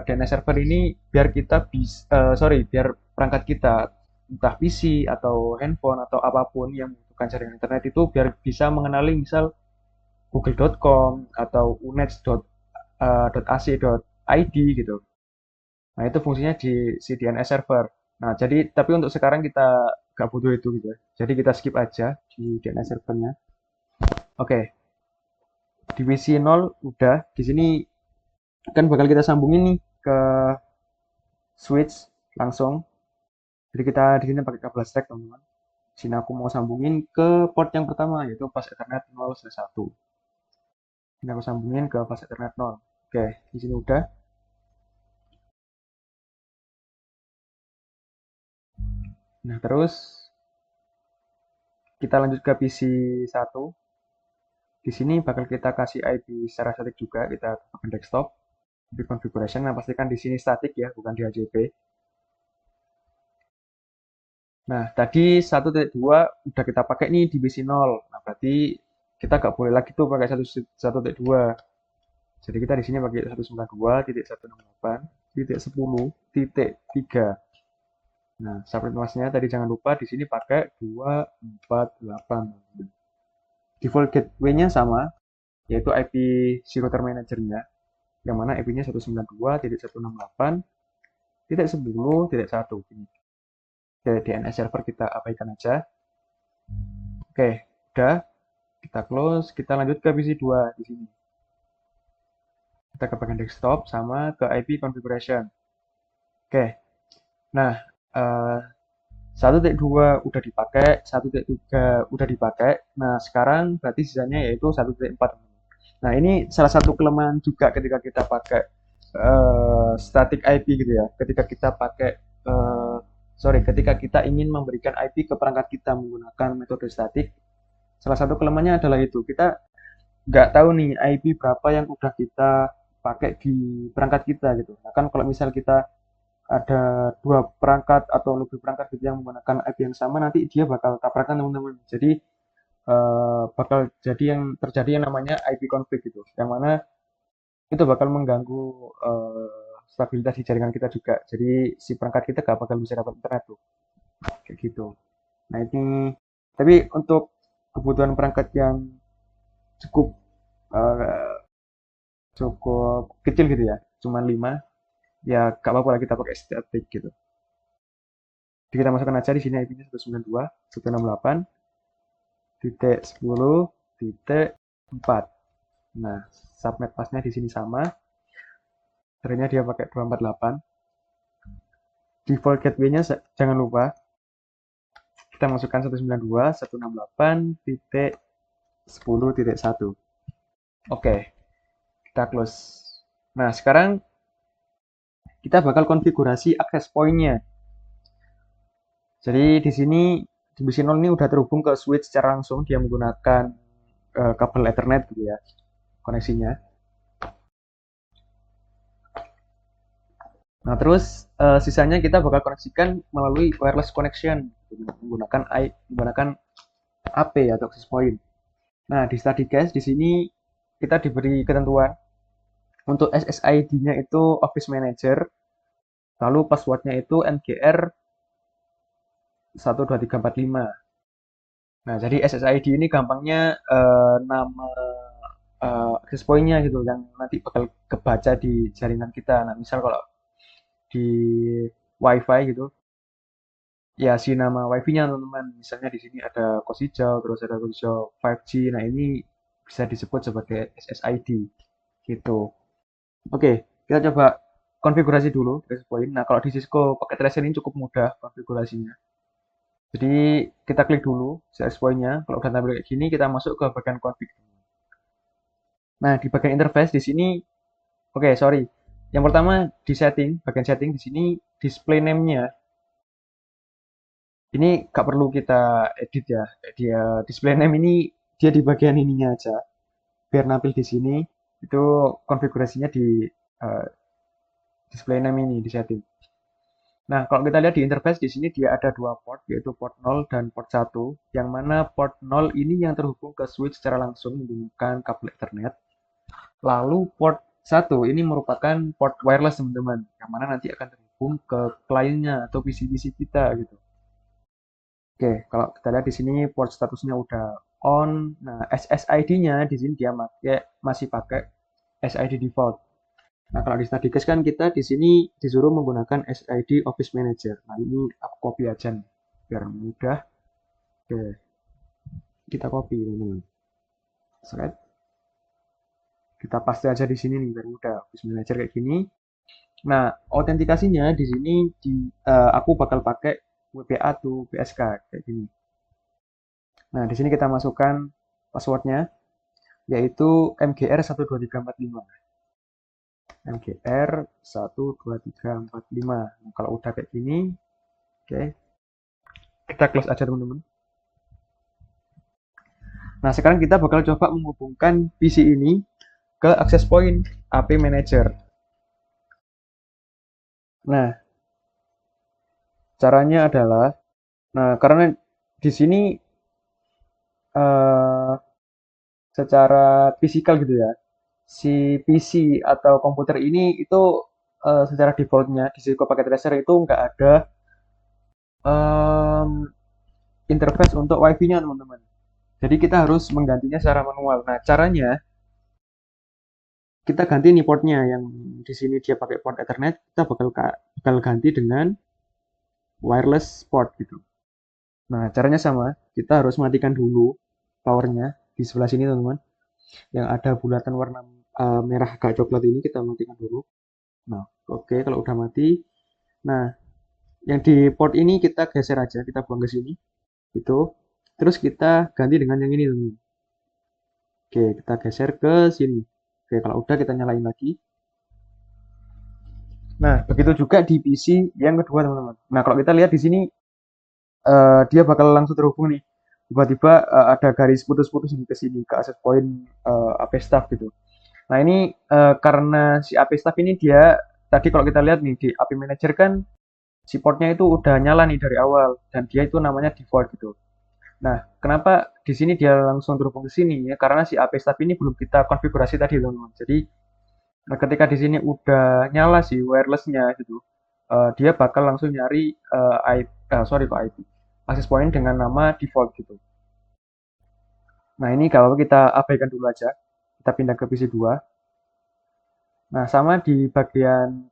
DNS server ini biar kita biar perangkat kita entah PC atau handphone atau apapun yang membutuhkan jaringan internet itu biar bisa mengenali misal google.com atau unets.ac.id gitu. Nah, itu fungsinya di si DNS server. Nah, jadi tapi untuk sekarang kita nggak butuh itu gitu ya. Jadi kita skip aja di DNS servernya. Oke, divisi 0 udah. Di sini kan bakal kita sambungin nih ke switch langsung. Jadi kita di sini pakai kabel stack, teman-teman. Di sini aku mau sambungin ke port yang pertama yaitu fast Ethernet 0/1. Ini aku sambungin ke fast Ethernet 0. Oke, di sini udah. Nah, terus kita lanjut ke PC 1. Di sini bakal kita kasih IP secara statik juga, kita pakai desktop. Di configuration, nah pastikan di sini statik ya, bukan di HCP. Nah, tadi 1.2 udah kita pakai nih di PC 0. Nah, berarti kita nggak boleh lagi tuh pakai 1.2. Jadi kita di sini pakai 192.168.10.3. Nah, subnet masknya tadi jangan lupa di sini pakai 248. Default gateway-nya sama, yaitu IP si router manager-nya, yang mana IP-nya 192.168.10.1. Oke, DNS server kita abaikan aja. Oke, udah. Kita close, kita lanjut ke PC 2 di sini. Kita ke bagian desktop sama ke IP configuration. Oke. Nah, 1.2 udah dipakai, 1.3 udah dipakai. Nah, sekarang berarti sisanya yaitu 1.4. Nah, ini salah satu kelemahan juga ketika kita pakai static IP gitu ya. Ketika kita ingin memberikan IP ke perangkat kita menggunakan metode static, salah satu kelemahannya adalah itu. Kita nggak tahu nih IP berapa yang udah kita pakai di perangkat kita gitu. Nah, kan kalau misal kita ada dua perangkat atau lebih perangkat gitu yang menggunakan IP yang sama, nanti dia bakal tabrakan teman-teman. Jadi bakal jadi yang terjadi yang namanya IP conflict gitu, yang mana itu bakal mengganggu stabilitas di jaringan kita juga. Jadi si perangkat kita gak bakal bisa dapat internet tuh, kayak gitu. Nah ini, tapi untuk kebutuhan perangkat yang cukup eh, cukup kecil gitu ya, cuman 5, ya gak apa-apa lah kita pakai static gitu. Jadi kita masukkan aja di sini IP-nya 192.168.10.4. Nah, subnet pasnya di sini sama. Ternyata dia pakai 248. Default gateway-nya jangan lupa kita masukkan 192.168.10.1. Oke, kita close. Nah, sekarang kita bakal konfigurasi access point-nya. Jadi di sini di PC 0 ini udah terhubung ke switch secara langsung, dia menggunakan kabel Ethernet gitu ya koneksinya. Nah, terus sisanya kita bakal koneksikan melalui wireless connection menggunakan AP atau access point. Nah, di study guys di sini kita diberi ketentuan untuk SSID-nya itu Office Manager, lalu passwordnya itu MGR 12345. Nah, jadi SSID ini gampangnya nama access point-nya gitu yang nanti bakal kebaca di jaringan kita. Nah, misal kalau di WiFi gitu, ya si nama WiFi-nya teman-teman. Misalnya di sini ada kos hijau, terus ada kos hijau 5G. Nah, ini bisa disebut sebagai SSID gitu. Oke, kita coba konfigurasi dulu access point. Nah, kalau di Cisco pakai tracer ini cukup mudah konfigurasinya. Jadi kita klik dulu access point-nya. Kalau udah tampil kayak gini, kita masuk ke bagian config. Nah, di bagian interface di sini, oke, sorry. Yang pertama di setting, bagian setting di sini display name-nya ini gak perlu kita edit ya. Dia display name ini dia di bagian ininya aja. Biar nampil di sini itu konfigurasinya di eh, display name ini di setting. Nah, kalau kita lihat di interface di sini dia ada dua port, yaitu port 0 dan port 1, yang mana port 0 ini yang terhubung ke switch secara langsung menggunakan kabel Ethernet. Lalu port 1 ini merupakan port wireless, teman-teman, yang mana nanti akan terhubung ke kliennya atau PC-PC kita gitu. Oke, kalau kita lihat di sini port statusnya udah on. Nah, SSID-nya di sini dia masih pakai SID default. Nah, kalau di Studycase kan kita di sini disuruh menggunakan SID Office Manager. Nah, ini aku copy aja nih, biar mudah. Oke, kita copy, teman-teman. Select. Kita paste aja di sini nih, biar mudah. Office Manager kayak gini. Nah, autentikasinya di sini aku bakal pakai WPA to PSK kayak gini. Nah, di sini kita masukkan passwordnya, yaitu MGR12345. MGR12345. Nah, kalau udah kayak gini, oke, kita close aja, teman-teman. Nah, sekarang kita bakal coba menghubungkan PC ini ke access point AP Manager. Nah, caranya adalah, nah karena di sini eh, secara fisikal gitu ya, si PC atau komputer ini itu secara defaultnya di Cisco Packet Tracer itu nggak ada em, interface untuk WiFi-nya, teman-teman. Jadi kita harus menggantinya secara manual. Nah, caranya kita ganti nih portnya yang di sini dia pakai port Ethernet, kita bakal ganti dengan wireless port gitu. Nah, caranya sama. Kita harus matikan dulu powernya di sebelah sini, teman-teman. Yang ada bulatan warna merah agak coklat ini kita matikan dulu. Nah, oke, kalau udah mati. Nah, yang di port ini kita geser aja, kita buang ke sini. Gitu. Terus kita ganti dengan yang ini, teman-teman. Oke, kita geser ke sini. Oke, kalau udah kita nyalain lagi. Nah, begitu juga di PC yang kedua, teman-teman. Nah, kalau kita lihat di sini dia bakal langsung terhubung nih. Tiba-tiba ada garis putus-putus ke sini ke access point AP staff gitu. Nah, ini karena si AP staff ini dia tadi kalau kita lihat nih di AP manager kan si portnya itu udah nyala nih dari awal dan dia itu namanya default gitu. Nah, kenapa di sini dia langsung terhubung ke sini ya? Karena si AP staff ini belum kita konfigurasi tadi, teman-teman. Jadi ketika di sini udah nyala si wirelessnya gitu, dia bakal langsung nyari sorry kok IP, access point dengan nama default gitu. Nah, ini kalau kita abaikan dulu aja, kita pindah ke PC 2. Nah, sama di bagian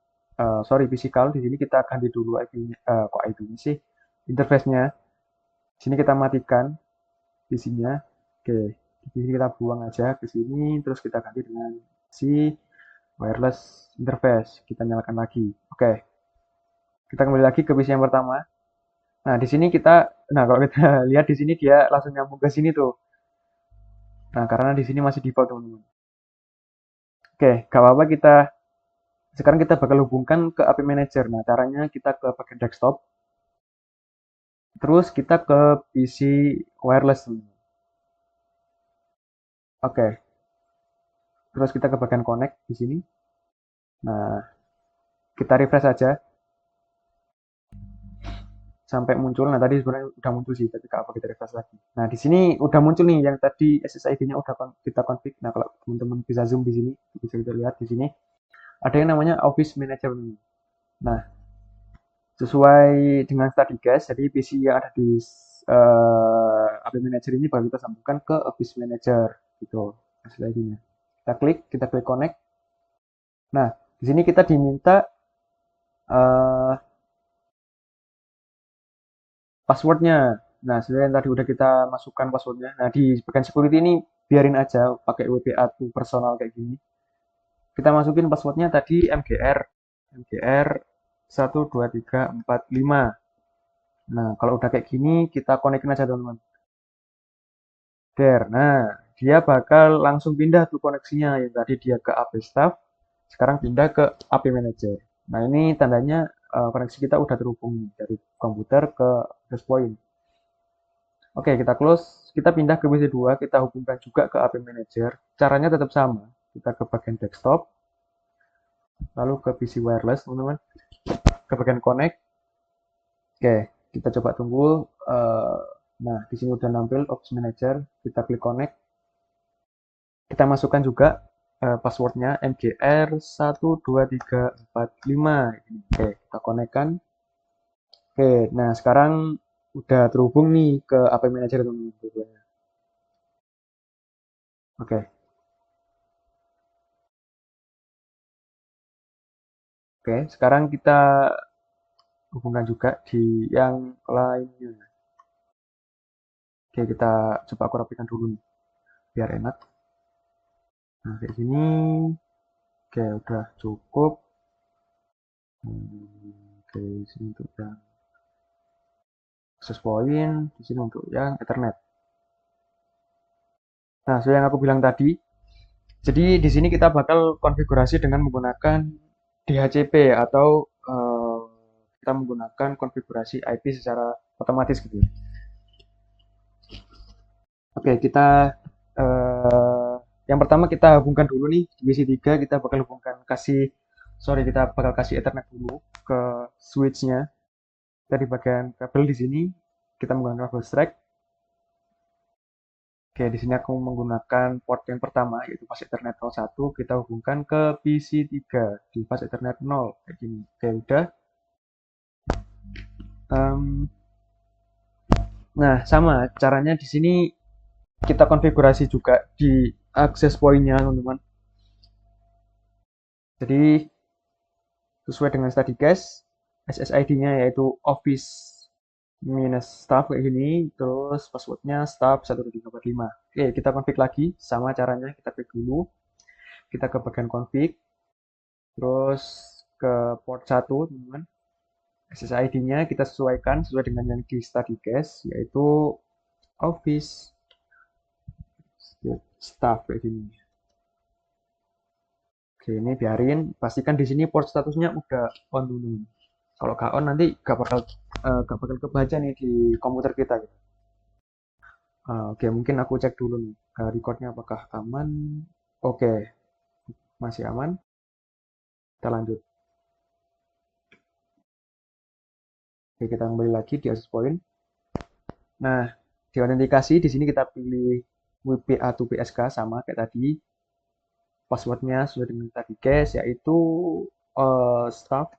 sorry physical di sini kita ganti dulu IP-nya, kok IP-nya sih, interface-nya. Di sini kita matikan PC-nya. Oke, di sini kita buang aja ke sini, terus kita ganti dengan si wireless interface. Kita nyalakan lagi. Oke, kita kembali lagi ke PC yang pertama. Nah, di sini nah kalau kita lihat di sini dia langsung nyambung ke sini tuh. Nah, karena di sini masih default, teman-teman. Oke, gak apa-apa sekarang kita bakal hubungkan ke AP Manager. Nah, caranya kita ke bagian desktop, terus kita ke PC wireless, teman-teman. Oke, terus kita ke bagian connect di sini. Nah, kita refresh aja sampai muncul. Nah, tadi sebenarnya udah muncul sih, tapi kalau kita refresh lagi. Nah, di sini udah muncul nih yang tadi SSID-nya udah kita config. Nah, kalau teman-teman bisa zoom di sini, bisa kita lihat di sini ada yang namanya Office Manager. Nah, sesuai dengan tadi guys, jadi PC yang ada di AP Manager ini baru kita sambungkan ke Office Manager gitu SSID-nya. Kita klik connect. Nah, di sini kita diminta uh, passwordnya. Nah, sebenarnya yang tadi udah kita masukkan passwordnya. Nah, di bagian security ini biarin aja pakai WPA to personal kayak gini. Kita masukin passwordnya tadi MGR 12345. Nah, kalau udah kayak gini kita konekin aja, teman-teman. Der. Nah, dia bakal langsung pindah tuh koneksinya yang tadi dia ke AP staff, sekarang pindah ke AP manager. Nah, ini tandanya koneksi kita udah terhubung dari komputer ke access point. Oke, kita close, kita pindah ke PC2, kita hubungkan juga ke AP manager. Caranya tetap sama. Kita ke bagian desktop, lalu ke PC wireless, teman-teman. Ke bagian connect. Oke, kita coba tunggu. Nah, di sini udah nampil Office Manager. Kita klik connect. Kita masukkan juga passwordnya MGR12345. Oke, kita konekkan. Oke, nah sekarang udah terhubung nih ke AP Manager teman-teman. Oke, oke. Sekarang kita hubungkan juga di yang lainnya. Oke, kita coba aku rapikan dulu nih, biar enak. Nah, kayak gini. Oke, udah cukup. Oke, di sini untuk yang access point, di sini untuk yang Ethernet. Nah, seperti yang aku bilang tadi, jadi di sini kita bakal konfigurasi dengan menggunakan DHCP atau kita menggunakan konfigurasi IP secara otomatis gitu ya. Oke, kita yang pertama kita hubungkan dulu nih di WC3 kita bakal hubungkan kita bakal kasih Ethernet dulu ke switch-nya. Kita di bagian kabel di sini kita menggunakan kabel strike. Oke, di sini aku menggunakan port yang pertama yaitu pas Ethernet 01 kita hubungkan ke PC3 di pas Ethernet 0 kayak gini. Oke, udah. Nah, sama caranya di sini kita konfigurasi juga di access point-nya, teman-teman. Jadi sesuai dengan tadi guys, SSID-nya yaitu office minus staff kayak gini, terus passwordnya staff 1345. Oke, kita config lagi, sama caranya kita klik dulu, kita ke bagian config, terus ke port 1, teman-teman. SSID-nya kita sesuaikan sesuai dengan yang di study guys, yaitu office staff kayak gini. Oke, ini biarin, pastikan di sini port statusnya udah on dulu. Kalau nggak on nanti nggak bakal kebaca nih di komputer kita gitu. Oke, mungkin aku cek dulu nih recordnya apakah aman. Oke, masih aman. Kita lanjut. Oke, kita kembali lagi di access point. Nah, di autentikasi di sini kita pilih WPA to PSK sama kayak tadi. Passwordnya sudah dengan tadi guys, yaitu staff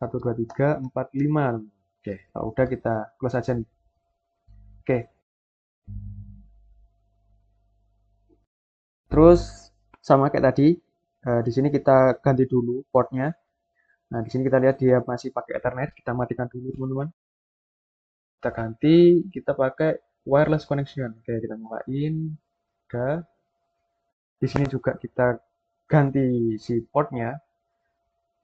12345. Oke, kalau udah kita close aja nih. Oke, terus sama kayak tadi, di sini kita ganti dulu portnya. Nah, di sini kita lihat dia masih pakai Ethernet. Kita matikan dulu, teman-teman. Kita ganti, kita pakai wireless connection. Oke, kita nyalain. Udah. Di sini juga kita ganti si portnya.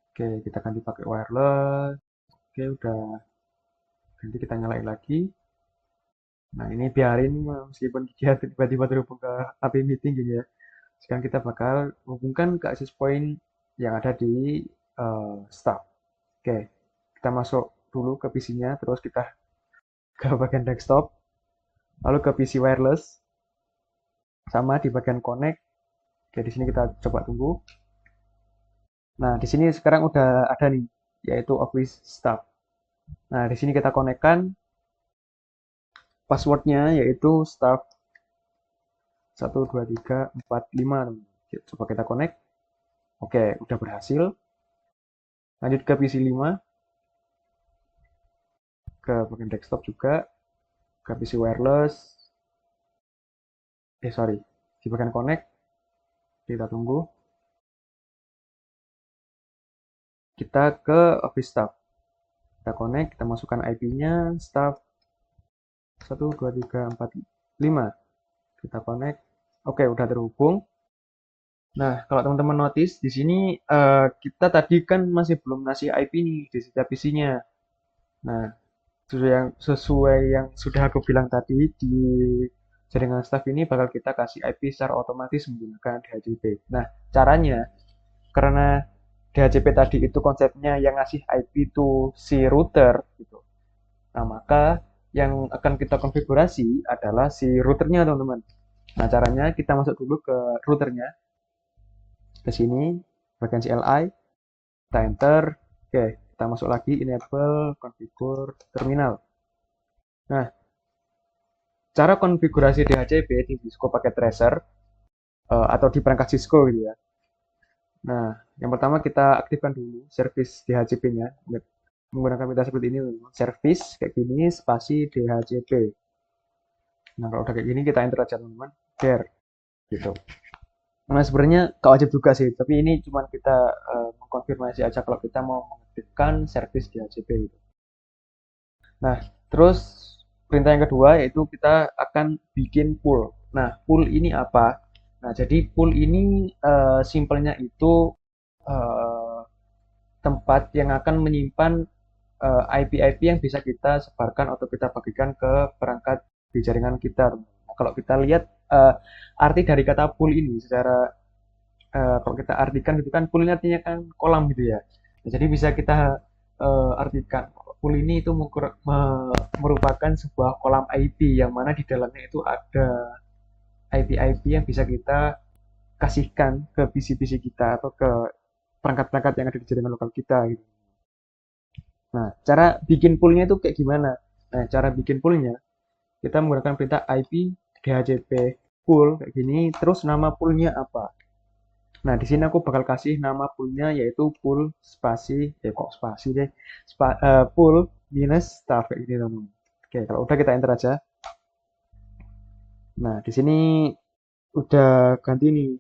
Oke, kita ganti pakai wireless. Oke, udah. Ganti kita nyalain lagi. Nah, ini biarin meskipun dia tiba-tiba terhubung ke AP meeting gitu ya. Sekarang kita bakal hubungkan ke access point yang ada di staff. Oke, kita masuk dulu ke PC-nya, terus kita ke bagian desktop, lalu ke PC wireless, sama di bagian connect. Oke, di sini kita coba tunggu. Nah, di sini sekarang udah ada nih, yaitu Office Staff. Nah, di sini kita konekkan passwordnya yaitu staff 12345. Coba kita connect. Oke, udah berhasil. Lanjut ke PC 5, ke bagian desktop juga, ke PC wireless. Sorry, di bagian connect. Kita tunggu. Kita ke Office Staff. Kita connect, kita masukkan IP-nya staff 12345. Kita connect. Oke, udah terhubung. Nah, kalau teman-teman notice di sini kita tadi kan masih belum ngasih IP nih di setiap PC-nya. Nah, sesuai yang sudah aku bilang tadi di jaringan staff ini bakal kita kasih IP secara otomatis menggunakan DHCP. Nah, caranya karena DHCP tadi itu konsepnya yang ngasih IP itu si router gitu. Nah, maka yang akan kita konfigurasi adalah si routernya, teman-teman. Nah, caranya kita masuk dulu ke routernya. Ke sini, bagian CLI, kita enter. Oke, kita masuk lagi, enable, configure, terminal. Nah, cara konfigurasi DHCP di Cisco pakai tracer atau di perangkat Cisco gitu ya. Nah, yang pertama kita aktifkan dulu service DHCP-nya menggunakan metode seperti ini, service kayak gini, spasi DHCP. Nah, kalau udah kayak gini kita enter aja, teman-teman. There, gitu. Nah, sebenarnya gak wajib juga sih, tapi ini cuma kita mengkonfirmasi aja kalau kita mau mengaktifkan service DHCP gitu. Nah, terus perintah yang kedua yaitu kita akan bikin pool. Nah, pool ini apa? Nah, jadi pool ini simpelnya itu eh, tempat yang akan menyimpan IP-IP yang bisa kita sebarkan atau kita bagikan ke perangkat di jaringan kita. Nah, kalau kita lihat arti dari kata pool ini secara kalau kita artikan gitu kan, pool ini artinya kan kolam gitu ya. Nah, jadi bisa kita artikan pool ini itu merupakan sebuah kolam IP yang mana di dalamnya itu ada IP-IP yang bisa kita kasihkan ke PC-PC kita atau ke perangkat-perangkat yang ada di jaringan lokal kita gitu. Nah, cara bikin poolnya itu kayak gimana? Nah, cara bikin poolnya kita menggunakan perintah IP DHCP pool kayak gini, terus nama poolnya apa? Nah, di sini aku bakal kasih nama poolnya yaitu pool spasi, kok spasi deh, pool minus staff kayak gini, teman-teman. Oke, kalau udah kita enter aja. Nah, di sini udah ganti nih,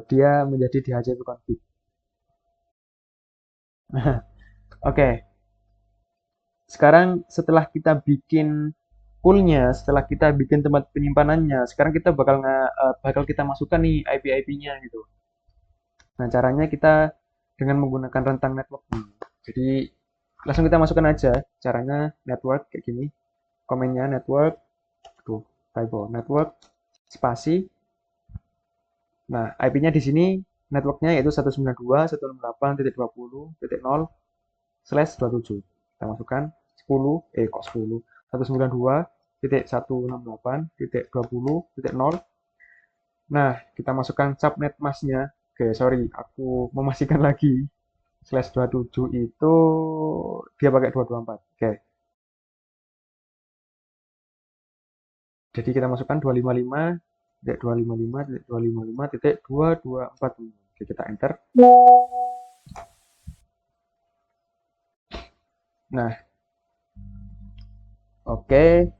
dia menjadi DHCP config. Oke, sekarang setelah kita bikin poolnya, setelah kita bikin tempat penyimpanannya, sekarang kita bakal kita masukkan nih IP-IP-nya gitu. Nah, caranya kita dengan menggunakan rentang network. Jadi langsung kita masukkan aja caranya network kayak gini. Komennya network, tuh, typo, network spasi. Nah, IP-nya di sini networknya yaitu 192.168.20.0/27. Kita masukkan 10, kok 10? 192.168.20.0. Nah, kita masukkan subnet masknya. Oke, sorry, aku memastikan lagi. /27 itu dia pakai 224. Oke. Jadi kita masukkan 255.255.255.224. Oke, kita enter. Nah, oke.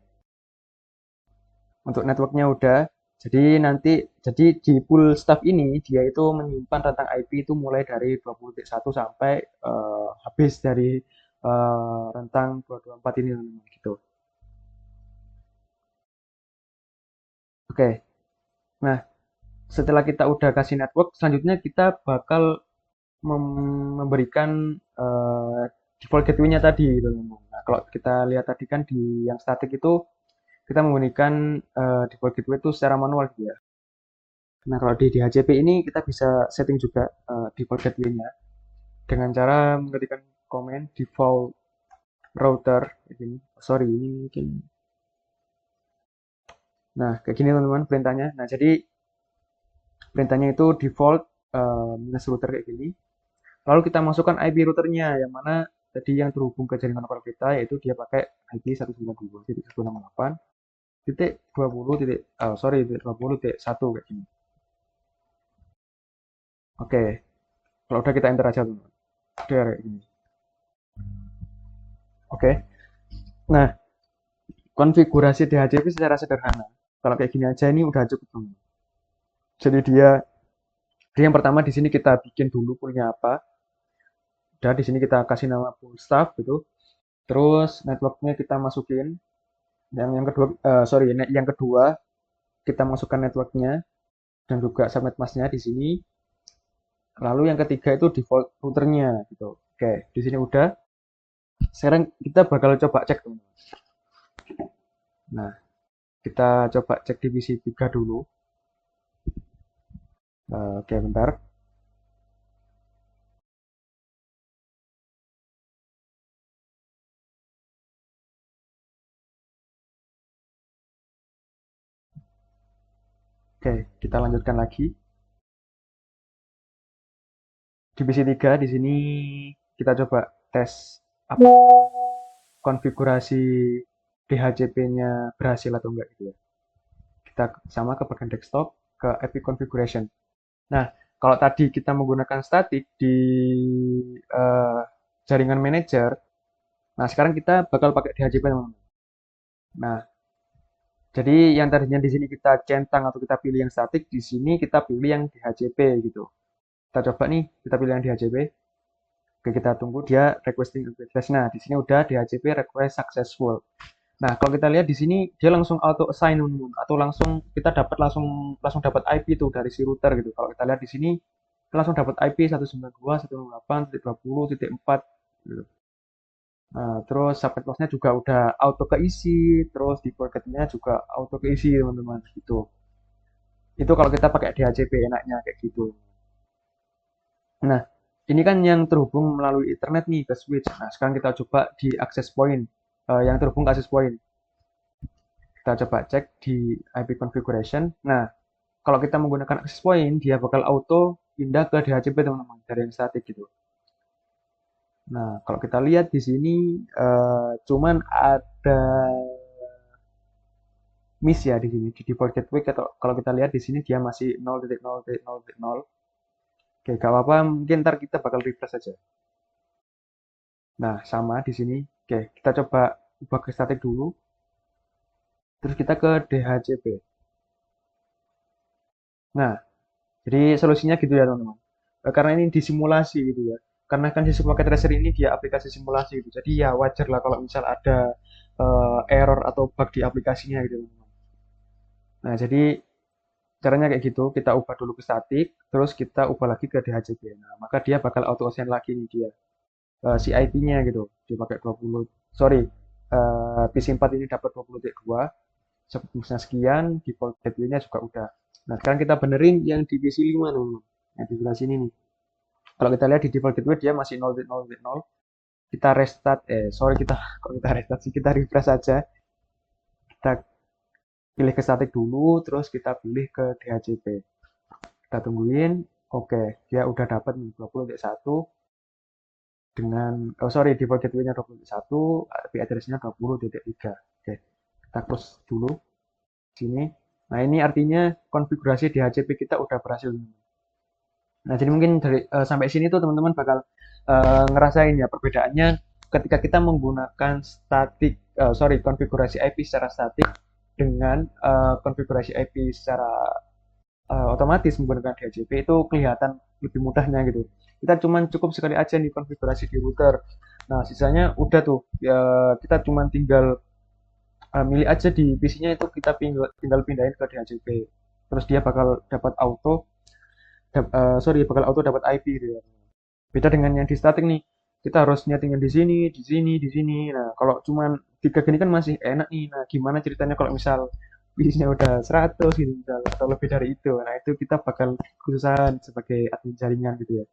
Untuk networknya udah. Jadi di pool staff ini dia itu menyimpan rentang IP itu mulai dari 20.1 sampai habis dari rentang 224 ini, teman-teman, gitu. Oke. Nah, setelah kita udah kasih network, selanjutnya kita bakal memberikan default gateway-nya tadi, teman-teman. Nah, kalau kita lihat tadi kan di yang static itu kita memberikan default gateway itu secara manual gitu ya. Nah, kalau di DHCP ini kita bisa setting juga default gateway-nya dengan cara mengetikkan komen default router kayak gini. Sorry, ini mungkin. Nah, kayak gini, teman-teman, perintahnya. Nah, jadi perintahnya itu default minus router kayak gini. Lalu kita masukkan IP routernya yang mana tadi yang terhubung ke jaringan lokal kita yaitu dia pakai IP 192.168.20.1 kayak gini. Oke, kalau udah kita enter aja, teman-teman. Udah kayak gini. Oke. Nah, konfigurasi DHCP secara sederhana. Kalau kayak gini aja ini udah cukup, teman-teman. Jadi dia yang pertama di sini kita bikin dulu poolnya apa. Udah di sini kita kasih nama pool staff gitu. Terus networknya kita masukin. Yang kedua, yang kedua kita masukkan networknya dan juga subnet masknya di sini. Lalu yang ketiga itu default routernya gitu. Oke, di sini udah. Sekarang kita bakal coba cek, teman-teman. Nah, Kita coba cek divisi 3 dulu. Oke, bentar. Oke, kita lanjutkan lagi. Divisi 3 di sini kita coba tes apa konfigurasi DHCP-nya berhasil atau enggak gitu ya. Kita sama ke bagian desktop, ke Epic Configuration. Nah, kalau tadi kita menggunakan static di eh, jaringan manager, nah sekarang kita bakal pakai DHCP teman-teman. Nah, jadi yang tadinya di sini kita centang atau kita pilih yang static, di sini kita pilih yang DHCP gitu. Kita coba nih, kita pilih yang DHCP. Oke, kita tunggu dia requesting request. Nah, di sini udah DHCP request successful. Nah, kalau kita lihat di sini dia langsung auto assign atau langsung kita dapat langsung langsung dapat IP itu dari si router gitu. Kalau kita lihat di sini kita langsung dapat IP 192.168.20.4 gitu. Nah, terus subnet masknya juga udah auto keisi, terus di pocketnya juga auto keisi teman-teman gitu. Itu kalau kita pakai DHCP enaknya kayak gitu. Nah, ini kan yang terhubung melalui internet nih ke switch. Nah, sekarang kita coba di access point yang terhubung ke access point. Kita coba cek di IP configuration. Nah, kalau kita menggunakan access point, dia bakal auto pindah ke DHCP teman-teman dari yang static gitu. Nah, kalau kita lihat di sini cuman ada miss ya di sini di default gateway atau kalau kita lihat di sini dia masih 0.0.0.0. Oke, gak apa-apa, mungkin ntar kita bakal refresh saja. Nah, sama di sini. Oke, kita coba ubah ke static dulu, terus kita ke DHCP. Nah, jadi solusinya gitu ya teman-teman. Karena ini disimulasi gitu ya. Karena kan sistem paket tracer ini dia aplikasi simulasi gitu. Jadi ya wajar lah kalau misal ada error atau bug di aplikasinya gitu teman-teman. Nah, jadi caranya kayak gitu, kita ubah dulu ke static, terus kita ubah lagi ke DHCP. Nah, maka dia bakal auto assign lagi nih dia si IP-nya gitu. Dia pakai 20, sorry, PC4 ini dapat 20.2, sebutnya sekian, default gateway-nya juga udah. Nah, sekarang kita benerin yang di PC5 teman-teman. Yang di sebelah sini nih. Kalau kita lihat di default gateway dia masih 0.0.0. Kita restart, sorry kita, kalau kita restart sih, kita refresh saja. Kita pilih ke static dulu, terus kita pilih ke DHCP. Kita tungguin, oke, dia udah dapat nih 20.1 dengan, oh sorry, default gateway-nya 20.1, IP address-nya 20.3. Oke, kita close dulu sini. Nah, ini artinya konfigurasi DHCP kita udah berhasil. Nah, jadi mungkin dari sampai sini tuh teman-teman bakal ngerasain ya perbedaannya ketika kita menggunakan static, sorry, konfigurasi IP secara statik dengan konfigurasi IP secara otomatis menggunakan DHCP itu kelihatan lebih mudahnya gitu. Kita cuman cukup sekali aja nih konfigurasi di router. Nah, sisanya udah tuh ya kita cuman tinggal milih aja di PC-nya itu kita tinggal pindahin ke DHCP. Terus dia bakal dapat auto sorry bakal auto dapat IP gitu ya. Beda dengan yang di static nih. Kita harus nyetingin di sini, di sini, di sini. Nah, kalau cuman tiga gini kan masih enak nih. Nah, gimana ceritanya kalau misal bisnisnya udah 100 gitu misal atau lebih dari itu. Nah, itu kita bakal kesusahan sebagai admin jaringan gitu ya.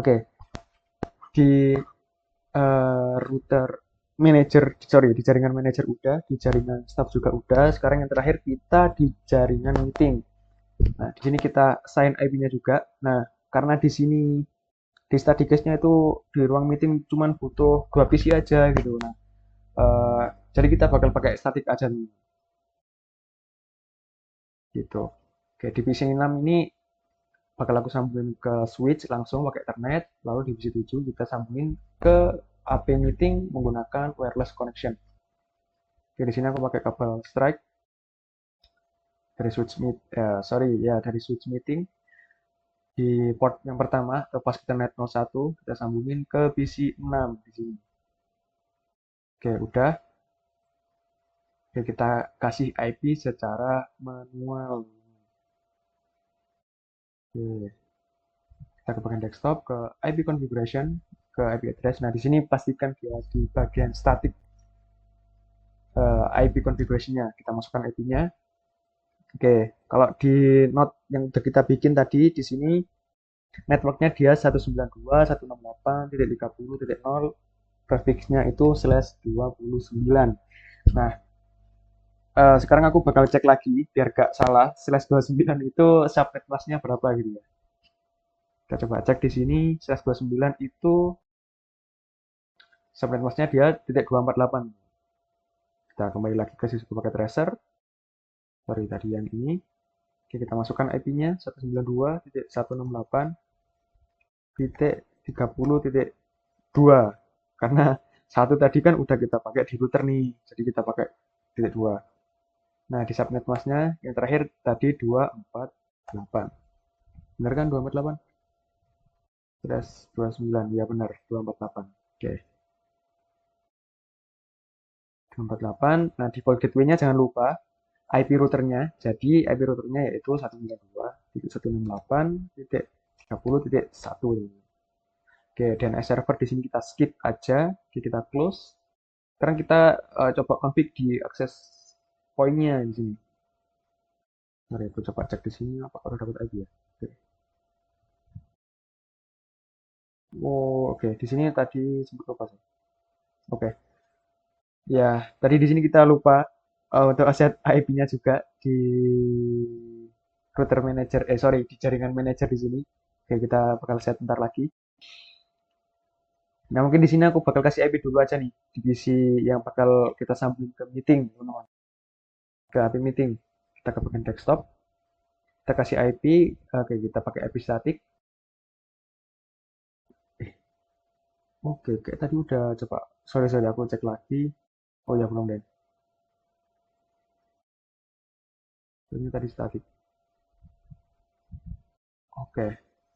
Oke, di router manager, sorry, di jaringan manager udah, di jaringan staff juga udah. Sekarang yang terakhir kita di jaringan meeting. Nah, di sini kita sign IP-nya juga. Nah, karena di sini di study case-nya itu di ruang meeting cuman butuh 2 PC aja gitu. Nah, eh, jadi kita bakal pakai static aja nih, gitu. Oke, di PC 6 ini bakal aku sambungin ke switch langsung pakai Ethernet, lalu di PC 7 kita sambungin ke AP meeting menggunakan wireless connection. Oke, di sini aku pakai kabel strike dari switch sorry ya dari switch meeting di port yang pertama atau pas kita net 01 kita sambungin ke PC 6 di sini. Oke, udah. Oke, kita kasih IP secara manual. Oke, kita ke bagian desktop, ke IP configuration, ke IP address. Nah, di sini pastikan dia di bagian static. IP configuration-nya. Kita masukkan IP-nya. Oke, kalau di node yang udah kita bikin tadi di sini networknya dia 192.168.30.0, prefixnya itu /29. Nah, sekarang aku bakal cek lagi biar gak salah. /29 itu subnet masknya berapa gitu ya. Kita coba cek di sini. /29 itu subnet masknya dia .248. Kita kembali lagi ke sisi paket tracer. Sorry tadi yang ini. Oke, kita masukkan IP-nya 192.168.30.2 karena satu tadi kan udah kita pakai di router nih, jadi kita pakai titik 2. Nah, di subnet masknya yang terakhir tadi 248. Benar kan 248? 29, ya benar 248. Oke, 248. Nah, default gateway-nya jangan lupa IP routernya. Jadi IP routernya yaitu 192.168.30.1. Oke, DNS server di sini kita skip aja, kita close. Sekarang kita coba config di access point-nya di sini. Mari aku coba cek di sini apakah udah dapat IP ya. Oke. Oh, oke. Di sini tadi sempat lupa sih. Oke. Ya, tadi di sini kita lupa untuk aset IP-nya juga di router manager. Sorry, di jaringan manager di sini. Oke, kita bakal set bentar lagi. Nah, mungkin di sini aku bakal kasih IP dulu aja nih, divisi yang bakal kita sambung ke meeting, teman-teman. Ke IP meeting. Kita ke bagian desktop, kita kasih IP, oke, kita pakai IP static. Eh, oke, kayak tadi udah coba. Sorry, aku cek lagi. Oh ya, belum deh. Ini tadi static. Oke,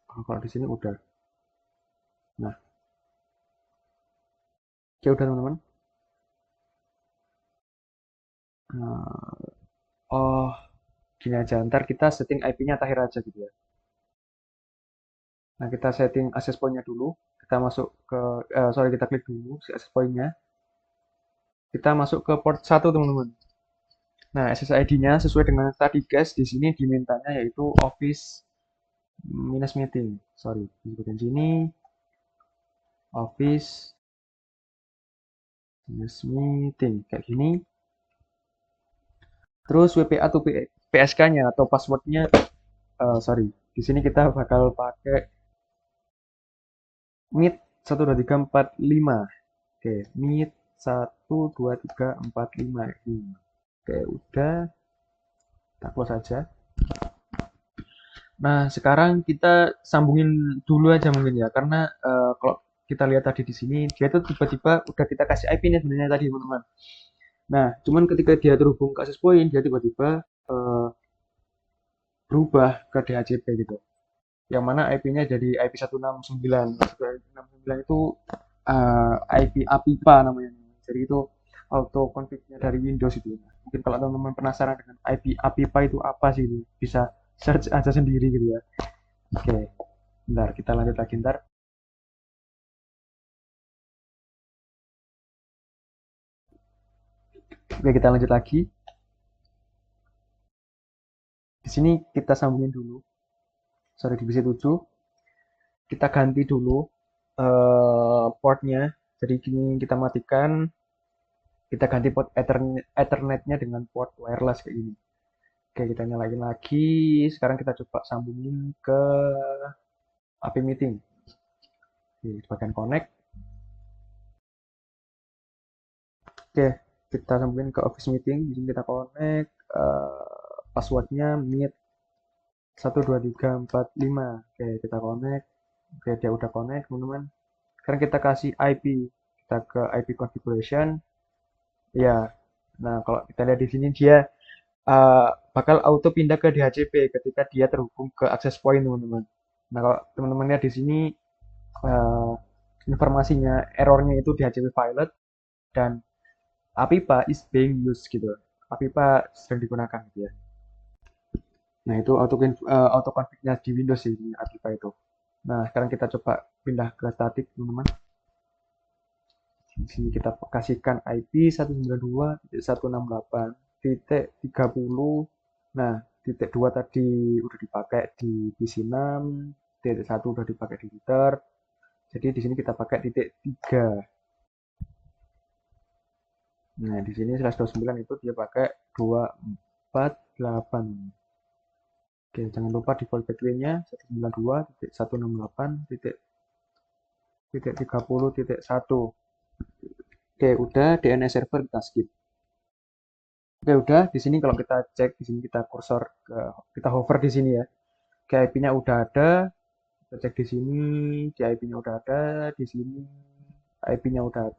kalau di sini udah. Nah, oke udah teman-teman. Nah, oh, gini aja. Ntar kita setting IP-nya terakhir aja gitu ya. Nah, kita setting access point-nya dulu. Kita masuk ke, sorry, kita klik dulu si access point-nya. Kita masuk ke port 1 teman-teman. Nah, SSID-nya sesuai dengan tadi guys, di sini dimintanya yaitu Office minus meeting. Sorry, di bagian sini Office minus meeting kayak gini. Terus WPA atau PSK-nya atau passwordnya, sorry, di sini kita bakal pakai Meet 12345. Oke, Meet 12345 ini. Oke, udah, kita close aja. Nah, sekarang kita sambungin dulu aja mungkin ya, karena kalau kita lihat tadi di sini, dia tuh tiba-tiba udah kita kasih IP nya sebenarnya tadi teman-teman. Nah, cuman ketika dia terhubung ke access point, dia tiba-tiba eh, berubah ke DHCP gitu. Yang mana IP-nya jadi IP 169. 169 itu IP APIPA namanya. Jadi itu auto config-nya dari Windows itu. Mungkin kalau teman-teman penasaran dengan IP APIPA itu apa sih itu, bisa search aja sendiri gitu ya. Oke, bentar kita lanjut lagi ntar. Oke, kita lanjut lagi. Di sini kita sambungin dulu. Sorry, divisi 7. Kita ganti dulu portnya. Jadi kini kita matikan, kita ganti port Ethernetnya dengan port wireless kayak gini. Oke, kita nyalain lagi. Sekarang kita coba sambungin ke AP meeting. Oke, bagian connect. Oke, kita sambungin ke office meeting. Di sini kita connect. Passwordnya meet 12345. Oke, kita connect. Oke, dia udah connect, teman-teman. Sekarang kita kasih IP. Kita ke IP configuration. Ya, nah kalau kita lihat di sini dia uh, bakal auto pindah ke DHCP ketika dia terhubung ke access point teman-teman. Nah kalau teman-teman lihat di sini uh, informasinya errornya itu DHCP pilot dan APIPA is being used gitu. APIPA sedang digunakan gitu ya. Nah itu auto config-nya di Windows sih ini APIPA itu. Nah sekarang kita coba pindah ke static teman-teman. Di sini kita kasihkan IP 192.168.30. Nah, titik 2 tadi udah dipakai di PC6, titik 1 udah dipakai di router. Jadi di sini kita pakai titik 3. Nah, di sini /29 itu dia pakai 248. Oke, jangan lupa default gateway-nya 192.168.30.1. Oke, udah DNS server kita skip. Oke, udah di sini kalau kita cek di sini kita kursor ke kita hover di sini ya. Oke, IP-nya udah ada. Kita cek di sini, di IP-nya udah ada, di sini IP-nya udah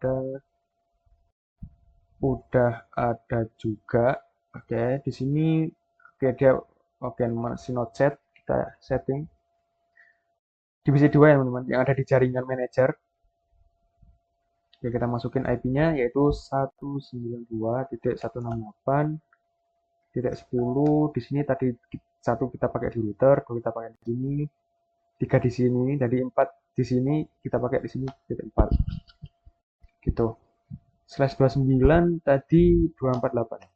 ada juga. Oke, di sini oke dia oke masih not set. Kita setting divisi 2 ya teman-teman yang ada di jaringan manager. Oke, kita masukin IP-nya yaitu 192.168.10. Di sini tadi satu kita pakai di router, dua kita pakai di sini, tiga di sini, jadi 4 di sini kita pakai di sini titik 4. Gitu. /29 tadi 248.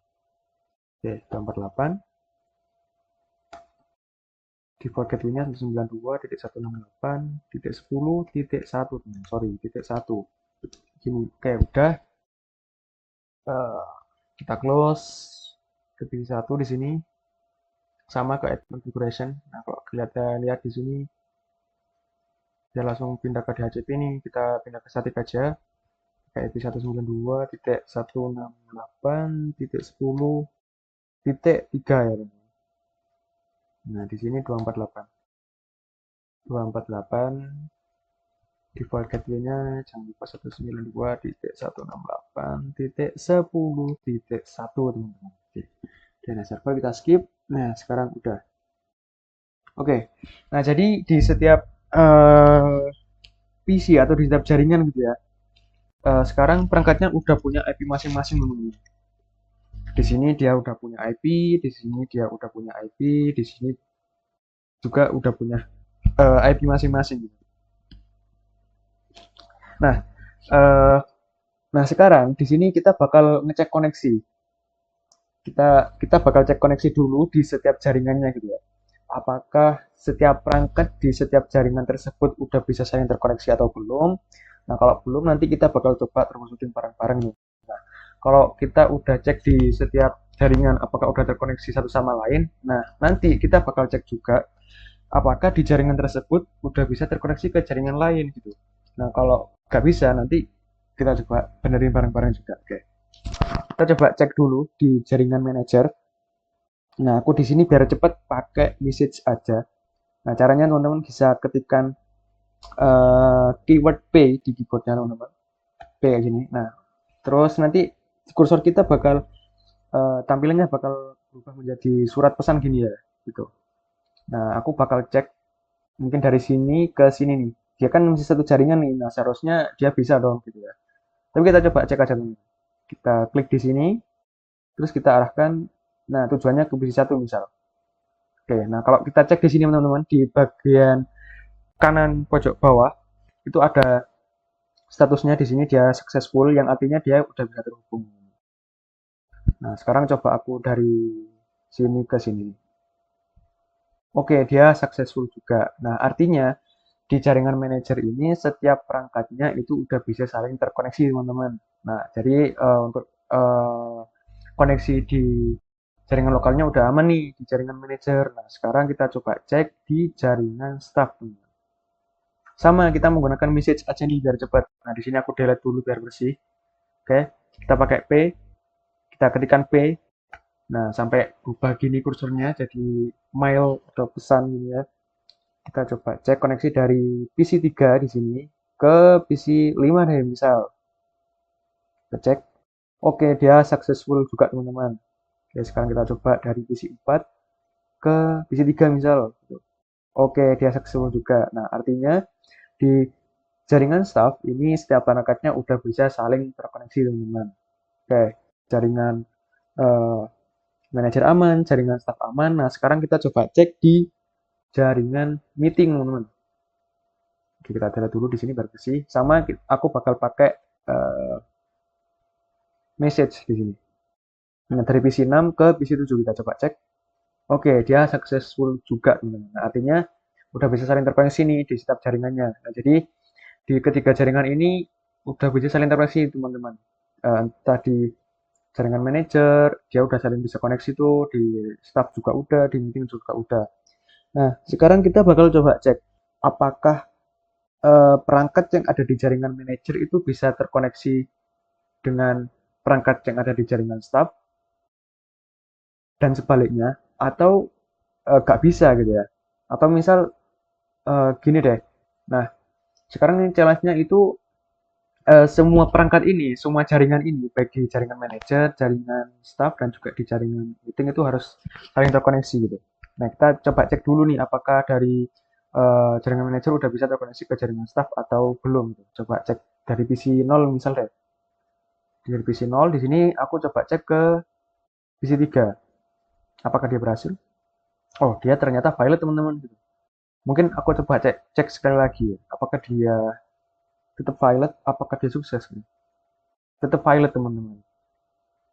Oke, 248. Default gateway-nya 192.168.10.1. Sorry, titik 1. Gini, oke udah. Eh, kita close ke PC 1 di sini sama ke add configuration. Nah, kalau lihat di sini dia langsung pindah ke DHCP ini, kita pindah ke static aja. Kayak IP 192.168.10.3 ya, teman. Nah, di sini 248. 248 default gateway-nya jangan lupa 192.168.10.1, teman-teman. Oke. Dan server kita skip. Nah, sekarang udah. Oke. Nah, jadi di setiap PC atau di setiap jaringan gitu ya. Sekarang perangkatnya udah punya IP masing-masing, teman-teman. Di sini dia udah punya IP, di sini dia udah punya IP, di sini juga udah punya IP masing-masing. Nah, uh, nah sekarang di sini kita bakal ngecek koneksi. Kita bakal cek koneksi dulu di setiap jaringannya gitu ya. Apakah setiap perangkat di setiap jaringan tersebut udah bisa saling terkoneksi atau belum? Nah, kalau belum nanti kita bakal coba termasukin bareng-bareng nih. Nah, kalau kita udah cek di setiap jaringan apakah udah terkoneksi satu sama lain, nah nanti kita bakal cek juga apakah di jaringan tersebut udah bisa terkoneksi ke jaringan lain gitu. Nah, kalau nggak bisa nanti kita coba benerin bareng-bareng juga. Oke. Kita coba cek dulu di jaringan manager. Nah, aku di sini biar cepet pakai message aja. Nah, caranya teman-teman bisa ketikkan keyword P di keyboardnya teman-teman. P kayak gini. Nah, terus nanti kursor kita bakal tampilannya bakal berubah menjadi surat pesan gini ya, gitu. Nah, aku bakal cek mungkin dari sini ke sini nih. Dia kan masih satu jaringan nih. Nah, seharusnya dia bisa dong gitu ya. Tapi kita coba cek aja dulu. Kita klik di sini, terus kita arahkan. Nah, tujuannya ke PC 1 misal. Oke, nah kalau kita cek di sini teman-teman, di bagian kanan pojok bawah itu ada statusnya di sini dia successful yang artinya dia udah bisa terhubung. Nah, sekarang coba aku dari sini ke sini. Oke, dia successful juga. Nah, artinya di jaringan manager ini setiap perangkatnya itu udah bisa saling terkoneksi, teman-teman. Nah, jadi untuk koneksi di jaringan lokalnya udah aman nih di jaringan manager. Nah, sekarang kita coba cek di jaringan staff. Sama, kita menggunakan message aja nih biar cepat. Nah, di sini aku delete dulu biar bersih. Oke, kita pakai P, kita ketikkan P. Nah, sampai berubah gini kursornya jadi mail atau pesan gini ya. Kita coba cek koneksi dari PC 3 di sini ke PC 5 deh misal. Kita cek. Oke, dia successful juga teman-teman. Oke, sekarang kita coba dari PC 4 ke PC 3 misal. Oke, dia successful juga. Nah, artinya di jaringan staff ini setiap perangkatnya udah bisa saling terkoneksi teman-teman. Oke, jaringan uh, manajer aman, jaringan staff aman. Nah, sekarang kita coba cek di jaringan meeting teman-teman. Oke, kita delete dulu di sini biar bersih. Sama aku bakal pakai uh, message di sini. Nah, dari PC 6 ke PC 7 kita coba cek. Oke, dia successful juga, teman-teman. Nah, artinya udah bisa saling terkoneksi nih di setiap jaringannya. Nah, jadi di ketiga jaringan ini udah bisa saling terkoneksi, teman-teman. Entah di jaringan manager, dia udah saling bisa koneksi tuh, di staff juga udah, di meeting juga udah. Nah, sekarang kita bakal coba cek apakah perangkat yang ada di jaringan manager itu bisa terkoneksi dengan perangkat yang ada di jaringan staff dan sebaliknya, atau nggak bisa gitu ya. Atau misal gini deh. Nah, sekarang ini challenge-nya itu semua perangkat ini, semua jaringan ini, baik di jaringan manager, jaringan staff, dan juga di jaringan meeting itu harus saling terkoneksi gitu. Nah, kita coba cek dulu nih, apakah dari jaringan manager udah bisa terkoneksi ke jaringan staff atau belum. Gitu. Coba cek dari PC 0 misal deh. Dari PC 0, di sini aku coba cek ke PC 3. Apakah dia berhasil? Oh, dia ternyata violet teman-teman. Gitu. Mungkin aku coba cek sekali lagi ya. Apakah dia tetap violet? Apakah dia sukses? Gitu. Tetap violet teman-teman.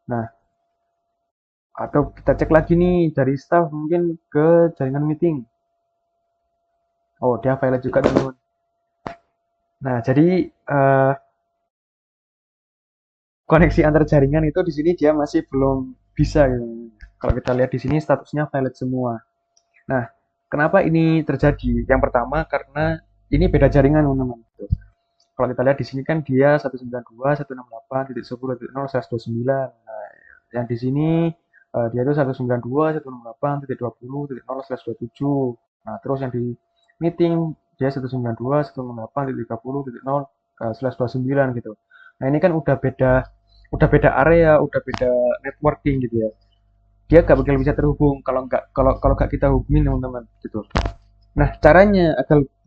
Nah, atau kita cek lagi nih dari staff mungkin ke jaringan meeting. Oh, dia violet juga teman-teman. Nah, jadi koneksi antar jaringan itu di sini dia masih belum bisa gitu. Kalau kita lihat di sini statusnya violet semua. Nah, kenapa ini terjadi? Yang pertama karena ini beda jaringan teman-teman. Gitu. Kalau kita lihat di sini kan dia 192.168.10.0/29. Nah, yang di sini dia itu 192.168.20.0/27. Nah, terus yang di meeting dia 192.168.30.0/29 gitu. Nah, ini kan udah beda area, udah beda networking gitu ya. Dia gak bakal bisa terhubung kalau nggak kita hubungin teman-teman gitu. Nah, caranya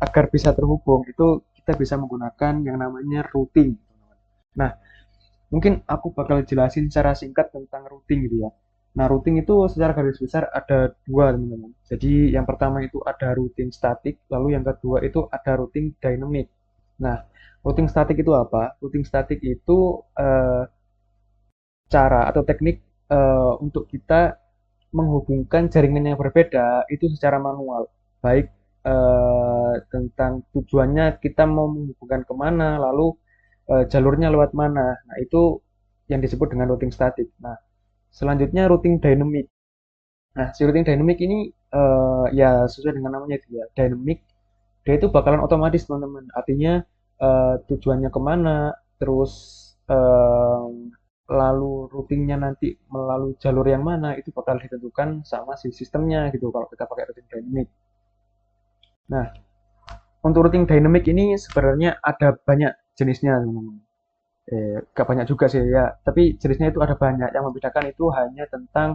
agar bisa terhubung itu kita bisa menggunakan yang namanya routing. Nah, mungkin aku bakal jelasin secara singkat tentang routing gitu ya. Nah, routing itu secara garis besar ada dua, teman-teman. Jadi, yang pertama itu ada routing statik, lalu yang kedua itu ada routing dynamic. Nah, routing statik itu apa? Routing statik itu cara atau teknik untuk kita menghubungkan jaringan yang berbeda itu secara manual. Baik tentang tujuannya kita mau menghubungkan kemana, lalu jalurnya lewat mana. Nah, itu yang disebut dengan routing statik. Nah, selanjutnya routing dynamic. Nah, si routing dynamic ini ya sesuai dengan namanya dia, dynamic. Dia itu bakalan otomatis, teman-teman. Artinya tujuannya kemana, terus eh, lalu routingnya nanti melalui jalur yang mana, itu bakal ditentukan sama si sistemnya gitu kalau kita pakai routing dynamic. Nah, untuk routing dynamic ini sebenarnya ada banyak jenisnya, teman-teman. Gak banyak juga sih ya, tapi jenisnya itu ada banyak. Yang membedakan itu hanya tentang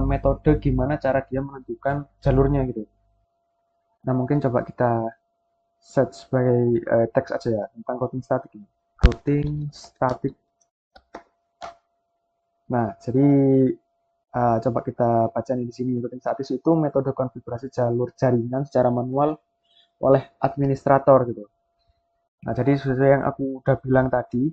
metode gimana cara dia menentukan jalurnya gitu. Nah, mungkin coba kita search sebagai teks aja ya tentang routing static ini. Routing static. Nah, jadi coba kita baca nih di sini. Routing static itu metode konfigurasi jalur jaringan secara manual oleh administrator gitu. Nah, jadi sesuai yang aku udah bilang tadi,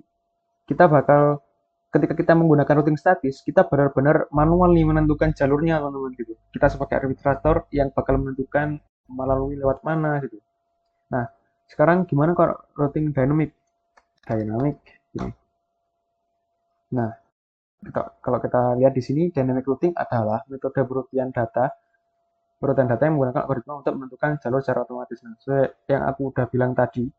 kita bakal ketika kita menggunakan routing statis, kita benar-benar manual nih menentukan jalurnya, teman-teman gitu. Kita sebagai administrator yang bakal menentukan melalui lewat mana gitu. Nah, sekarang gimana kalau routing dynamic? Dynamic ini. Nah, kalau kita lihat di sini dynamic routing adalah metode berurutan data yang menggunakan algoritma untuk menentukan jalur secara otomatis. Nah, sesuai yang aku udah bilang tadi,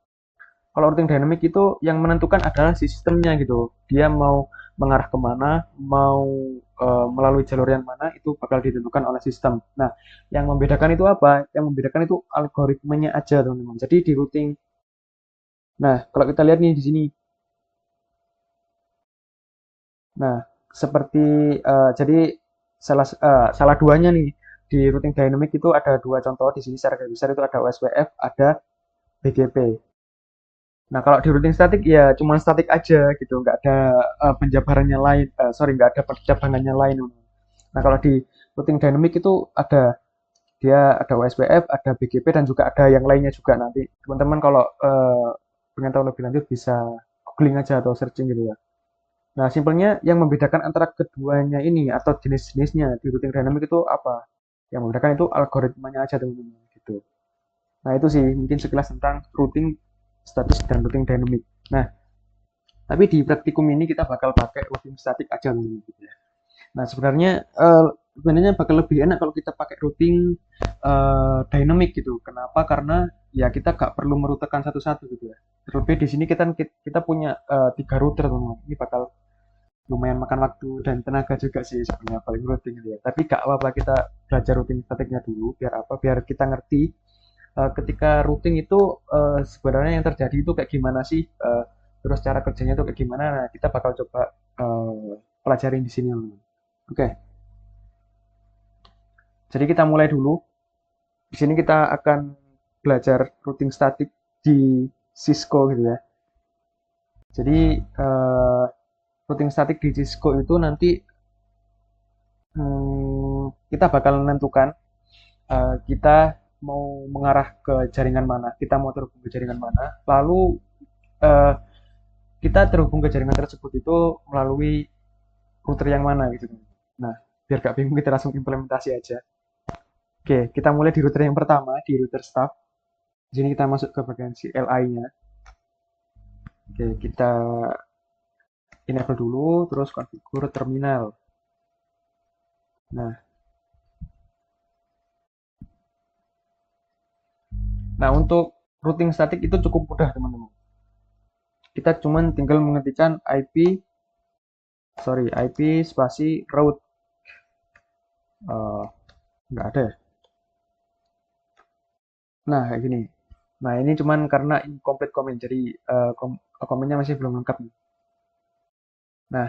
kalau routing dynamic itu yang menentukan adalah si sistemnya gitu. Dia mau mengarah kemana, mau melalui jalur yang mana, itu bakal ditentukan oleh sistem. Nah, yang membedakan itu apa? Yang membedakan itu algoritmenya aja, teman-teman. Jadi di routing. Nah, kalau kita lihat nih di sini. Nah, seperti jadi salah duanya nih di routing dynamic itu ada dua contoh di sini secara garis besar itu ada OSPF, ada BGP. Nah, kalau di routing statik ya cuma statik aja gitu, nggak ada penjabarannya lain, sorry nggak ada penjabarannya lain. Nah, kalau di routing dynamic itu dia ada OSPF, ada BGP dan juga ada yang lainnya juga nanti. Teman-teman kalau pengen tahu lebih lanjut bisa googling googling aja atau searching gitu ya. Nah, simpelnya yang membedakan antara keduanya ini atau jenis-jenisnya di routing dynamic itu apa? Yang membedakan itu algoritmanya aja teman-teman gitu. Nah, itu sih mungkin sekilas tentang routing statis dan routing dynamic. Nah, tapi di praktikum ini kita bakal pakai routing statik aja teman-teman gitu ya. Nah, sebenarnya bakal lebih enak kalau kita pakai routing dynamic gitu. Kenapa? Karena ya kita gak perlu merutekan satu-satu gitu ya. Terlebih di sini kita punya 3 router teman-teman. Ini bakal lumayan makan waktu dan tenaga juga sih sebenarnya paling routing gitu ya. Tapi gak apa-apa kita belajar routing statiknya dulu. Biar apa? Biar kita ngerti ketika routing itu sebenarnya yang terjadi itu kayak gimana sih. Terus cara kerjanya itu kayak gimana. Nah, kita bakal coba pelajarin di sini teman-teman. Oke, jadi kita mulai dulu. Di sini kita akan belajar routing statik di Cisco gitu ya. Jadi routing statik di Cisco itu nanti kita bakal menentukan kita mau mengarah ke jaringan mana, kita mau terhubung ke jaringan mana, lalu uh, kita terhubung ke jaringan tersebut itu melalui router yang mana gitu. Nah, biar gak bingung kita langsung implementasi aja. Oke, kita mulai di router yang pertama, di router staff. Di sini kita masuk ke bagian CLI-nya. Oke, kita enable dulu, terus configure terminal. Nah, untuk routing statik itu cukup mudah teman-teman. Kita cuman tinggal mengetikkan IP spasi route. Nggak ada ya? Nah, kayak gini. Nah, ini cuman karena incomplete comment, jadi komennya masih belum lengkap nih. Nah,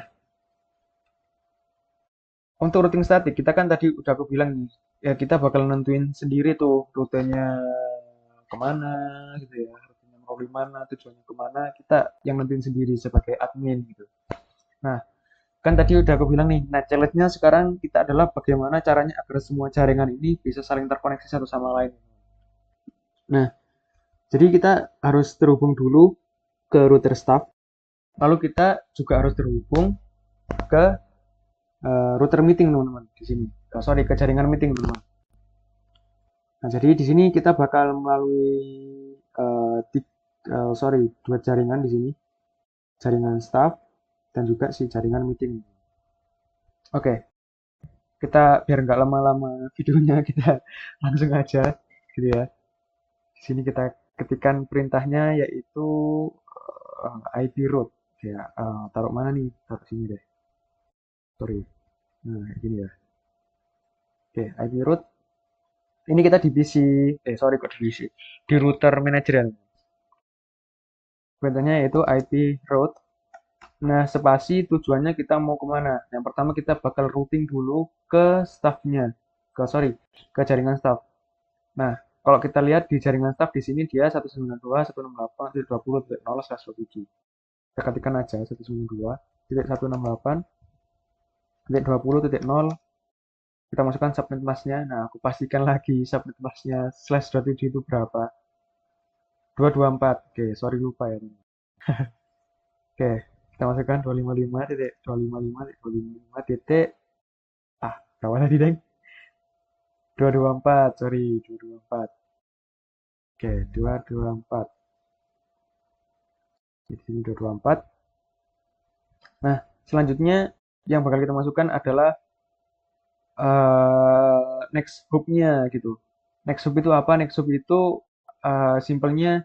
untuk routing statik, kita kan tadi udah aku bilang nih, ya kita bakal nentuin sendiri tuh rutenya kemana gitu ya, rutenya mau di mana, tujuannya kemana, kita yang nentuin sendiri sebagai admin gitu. Nah, kan tadi udah aku bilang nih, nah challenge-nya sekarang kita adalah bagaimana caranya agar semua jaringan ini bisa saling terkoneksi satu sama lain. Nah, jadi kita harus terhubung dulu ke router staff, lalu kita juga harus terhubung ke router meeting teman-teman di sini. Sorry, ke jaringan meeting teman-teman. Nah, jadi di sini kita bakal melalui dua jaringan di sini, jaringan staff dan juga si jaringan meeting. Oke, kita biar nggak lama-lama videonya, kita langsung aja gitu ya. Di sini kita ketikkan perintahnya yaitu IP route. Ya, taruh mana nih? Taruh sini deh. Sorry. Nah, gini ya. Oke, IP route. Ini kita di PC, sorry kok di PC. Di router manager ya. Perintahnya yaitu IP route. Nah, spasi tujuannya kita mau kemana? Yang pertama kita bakal routing dulu ke staffnya. Ke jaringan staff. Nah, kalau kita lihat di jaringan staff di sini dia 192.168.20.0/127. Kita ketikkan aja 192.168.20.0. Kita masukkan subnet masknya. Nah, aku pastikan lagi subnet masknya /27 itu berapa. 224. Oke, sorry lupa ya. Oke, kita masukkan 255.255.255 titik. Berapa tadi, Deng? 224, sorry, 224. Oke, 224. Di sini 224. Nah, selanjutnya yang bakal kita masukkan adalah next hub-nya gitu. Next hub itu apa? Next hub itu simpelnya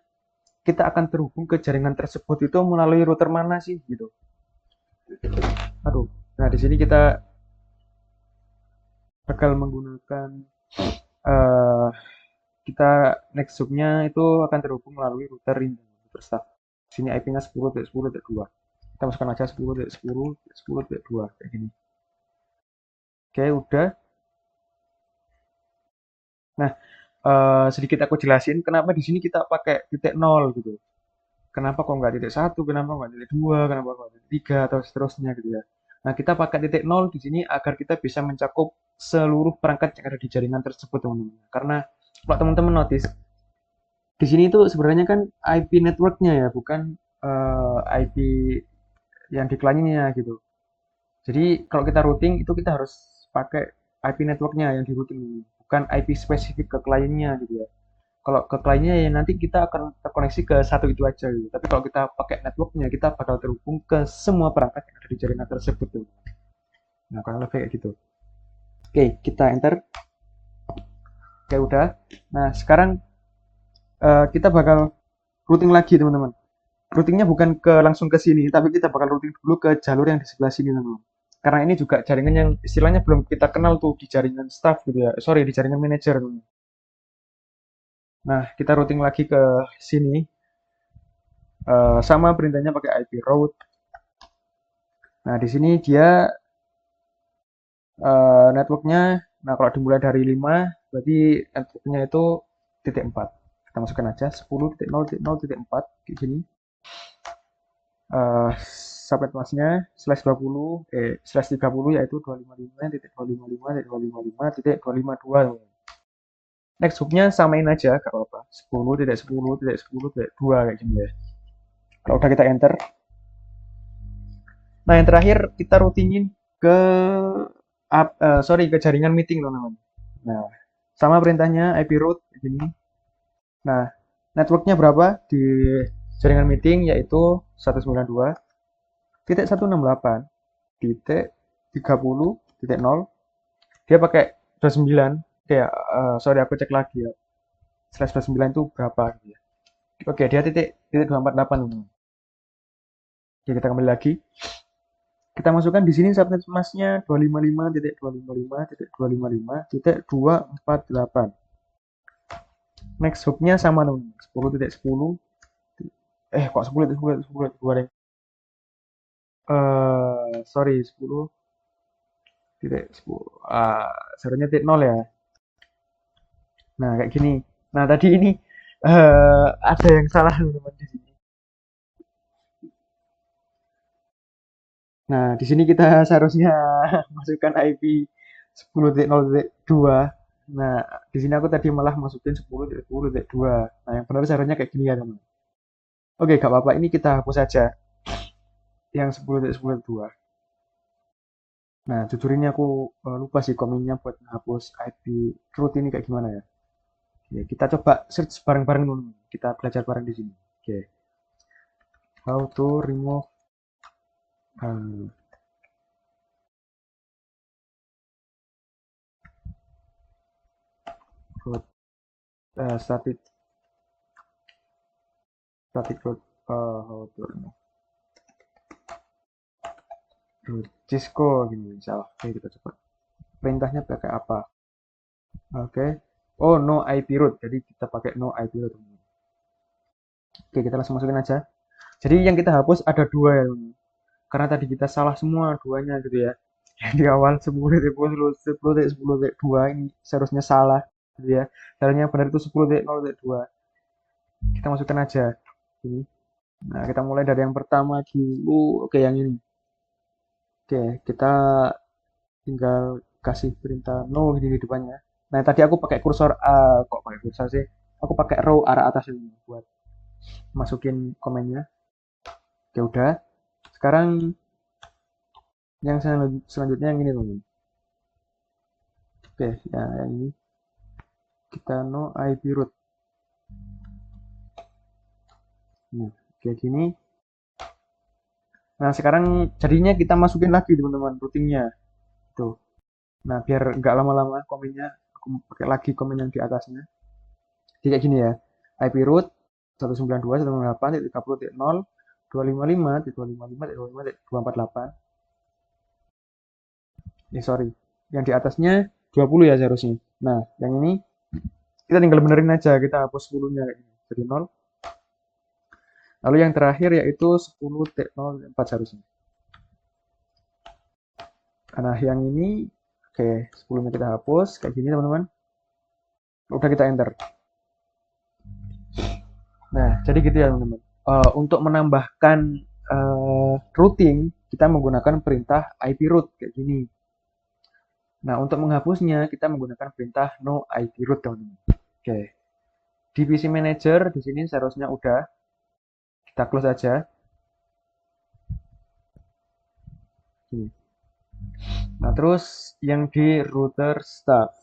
kita akan terhubung ke jaringan tersebut itu melalui router mana sih gitu. Aduh. Nah, di sini kita bakal menggunakan kita next hub-nya itu akan terhubung melalui router ini, router staff. Sini IP-nya 10.10.2. Kita masukkan aja 10.10.10.2 kayak gini. Oke, udah. Nah, sedikit aku jelasin kenapa di sini kita pakai titik 0 gitu. Kenapa kok nggak titik 1, kenapa nggak titik 2, kenapa kok titik 3 atau seterusnya gitu ya. Nah, kita pakai titik 0 di sini agar kita bisa mencakup seluruh perangkat yang ada di jaringan tersebut, teman-teman. Karena kalau teman-teman notice di sini itu sebenarnya kan IP networknya ya, bukan IP yang di client-nya gitu. Jadi kalau kita routing itu kita harus pakai IP networknya yang di routing, bukan IP spesifik ke kliennya gitu ya. Kalau ke kliennya ya nanti kita akan terkoneksi ke satu itu aja gitu. Tapi kalau kita pakai networknya kita bakal terhubung ke semua perangkat yang ada di jaringan tersebut tuh. Nah kurang lebih kayak gitu. Oke, kita enter. Oke udah. Nah sekarang kita bakal routing lagi teman-teman. Routingnya bukan ke langsung ke sini, tapi kita bakal routing dulu ke jalur yang di sebelah sini teman-teman. Karena ini juga jaringan yang istilahnya belum kita kenal tuh di jaringan staff gitu ya. Sorry, di jaringan manager. Nah, kita routing lagi ke sini. Sama perintahnya pakai IP route. Nah, di sini dia networknya, nah kalau dimulai dari 5, berarti networknya itu titik 4. Kita masukkan aja 10.0.0.4 di sini. Subnet masknya slash 30 yaitu 255.255.255.252. Next hubnya samain aja, gak apa-apa. 10.10.10.2 kayak gini ya. Kalau udah kita enter. Nah yang terakhir kita routingin ke ke jaringan meeting teman-teman. Nah sama perintahnya IP route gini. Nah networknya berapa di jaringan meeting yaitu 192.168.30.0. Dia pakai 29. Kayak aku cek lagi ya. Slash 29 itu berapa gitu ya. Oke, dia titik 248. Oke, kita kembali lagi. Kita masukkan di sini subnet masknya 255.255.255.248. Next hubnya sama dong, 10.10. Kok 10.10 goreng. Sorry, 10.10. Seharusnya titik 0 ya. Nah, kayak gini. Nah, tadi ini ada yang salah teman-teman di sini. Nah, di sini kita seharusnya masukkan IP 10.0.2. Nah, di sini aku tadi malah masukin 10.10.2. Nah, yang benar seharusnya kayak gini ya, teman. Oke, gak apa-apa. Ini kita hapus saja yang 10.10.2. Nah, jujur ini aku lupa sih komennya buat menghapus IP root ini kayak gimana ya. Oke, kita coba search bareng-bareng dulu. Kita belajar bareng di sini. Oke, how to remove um, root static root how to remove root Cisco gini salah. Oke, kita coba. Perintahnya pakai apa? Oke. Oh, no IP root. Jadi kita pakai no IP root. Oke, kita langsung masukin aja. Jadi yang kita hapus ada dua ya, teman. Karena tadi kita salah semua duanya gitu ya. Yang di awal 10.10.10.2 ini seharusnya salah gitu ya. Seharusnya benar itu 10.0.2. Kita masukkan aja ini. Nah, kita mulai dari yang pertama dulu. Oke, yang ini. Oke, kita tinggal kasih perintah no di depannya. Nah, tadi aku pakai kursor kok pakai kursor sih? Aku pakai row arah atas ini buat masukin komennya. Oke, udah. Sekarang yang selanjutnya yang ini teman. Oke, ya yang ini kita no IP root. Nah, kayak gini. Nah, sekarang jadinya kita masukin lagi teman-teman routingnya. Tuh. Nah, biar nggak lama-lama komennya, aku pakai lagi komen yang di atasnya. Jadi kayak gini ya. IP root 192.168.30.0.255.255.255.248. Sorry. Yang di atasnya 20 ya seharusnya. Nah, yang ini kita tinggal benerin aja, kita hapus 10-nya kayak gini. Jadi 0. Lalu yang terakhir yaitu 10.0.4 seharusnya. Nah, yang ini oke, 10-nya kita hapus kayak gini teman-teman. Udah kita enter. Nah, jadi gitu ya teman-teman. Untuk menambahkan routing, kita menggunakan perintah IP root kayak gini. Nah, untuk menghapusnya kita menggunakan perintah no IP root teman-teman. Oke. Di PC Manager di sini seharusnya udah. Kita close aja. Gini. Nah, terus yang di router stuff.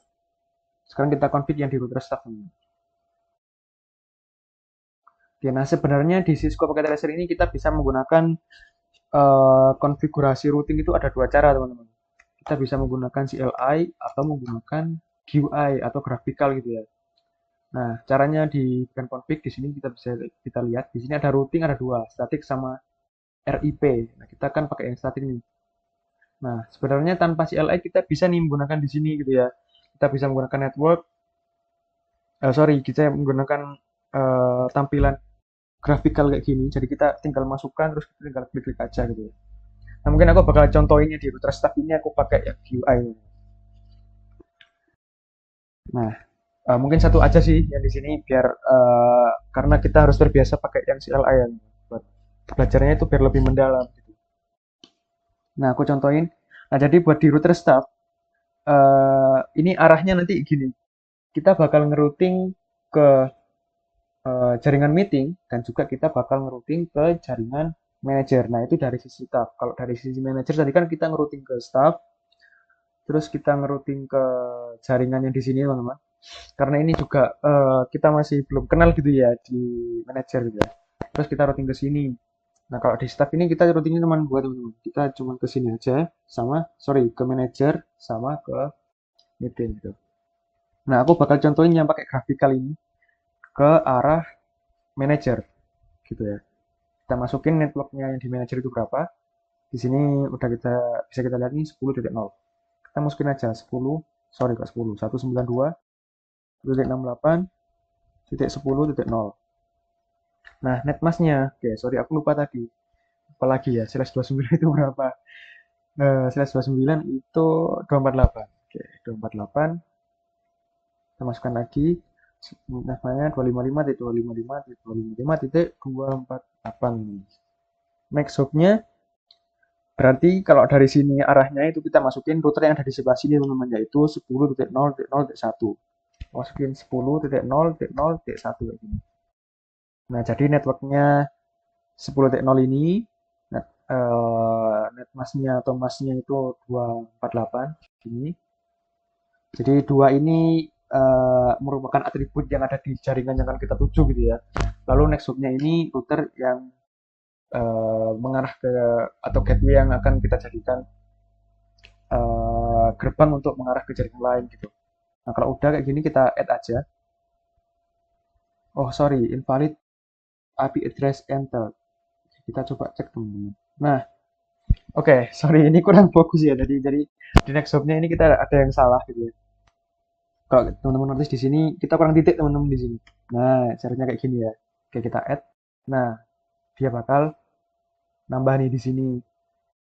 Sekarang kita config yang di router stuff ini. Oke, nah sebenarnya di Cisco Packet Tracer ini kita bisa menggunakan konfigurasi routing itu ada dua cara, teman-teman. Kita bisa menggunakan CLI atau menggunakan GUI atau graphical gitu ya. Nah, caranya di bagian config di sini kita lihat di sini ada routing ada dua, static sama RIP. Nah, kita akan pakai yang static ini. Nah, sebenarnya tanpa CLI kita bisa nih menggunakan di sini gitu ya. Kita bisa menggunakan network, sorry, kita menggunakan tampilan graphical kayak gini. Jadi kita tinggal masukkan terus kita tinggal klik-klik aja gitu ya. Nah, mungkin aku bakal contohinnya di router staff ini aku pakai yang GUI. Nah, mungkin satu aja sih yang di sini biar karena kita harus terbiasa pakai yang CLI yang buat belajarnya itu biar lebih mendalam gitu. Nah, aku contohin. Nah, jadi buat di router staff ini arahnya nanti gini. Kita bakal ngerouting ke jaringan meeting dan juga kita bakal ngerouting ke jaringan manager. Nah, itu dari sisi staff. Kalau dari sisi manager tadi kan kita ngerouting ke staff, terus kita ngerouting ke jaringan yang di sini, teman-teman. Karena ini juga kita masih belum kenal gitu ya di manager gitu ya. Terus kita routing ke sini. Nah, kalau di staff ini kita routingnya cuma buat teman-teman. Kita cuma ke sini aja sama sorry ke manager sama ke meeting gitu. Nah, aku bakal contohin yang pakai grafikal ini ke arah manager gitu ya. Kita masukin networknya yang di manager itu berapa. Di sini udah bisa kita lihat nih 10.0. Kita masukin aja 10, sorry kok 10, 192.168.10.0. Nah, netmasknya, oke, sorry aku lupa tadi. Apalagi ya, slash 29 itu berapa? Slash 29 itu 248. Oke, 248. Kita masukkan lagi. Netmasknya 255.255.255.248. Next hopnya berarti kalau dari sini arahnya itu kita masukin router yang ada di sebelah sini teman-teman, yaitu 10.0.0.1. Masukin 10.0.0.1 kayak gini. Nah, jadi networknya 10.0 ini netmasknya atau masknya itu 248 gini. Jadi dua ini merupakan atribut yang ada di jaringan yang akan kita tuju gitu ya. Lalu next hopnya ini router yang mengarah ke atau gateway yang akan kita jadikan gerbang untuk mengarah ke jaringan lain gitu. Nah, kalau udah kayak gini kita add aja. Oh, sorry, invalid IP address enter. Kita coba cek teman-teman. Nah, oke, sorry ini kurang fokus ya. Jadi di next hopnya ini kita ada yang salah gitu ya. Kalau teman-teman notice di sini kita kurang titik teman-teman di sini. Nah, caranya kayak gini ya. Oke, kita add. Nah, dia bakal nambah nih di sini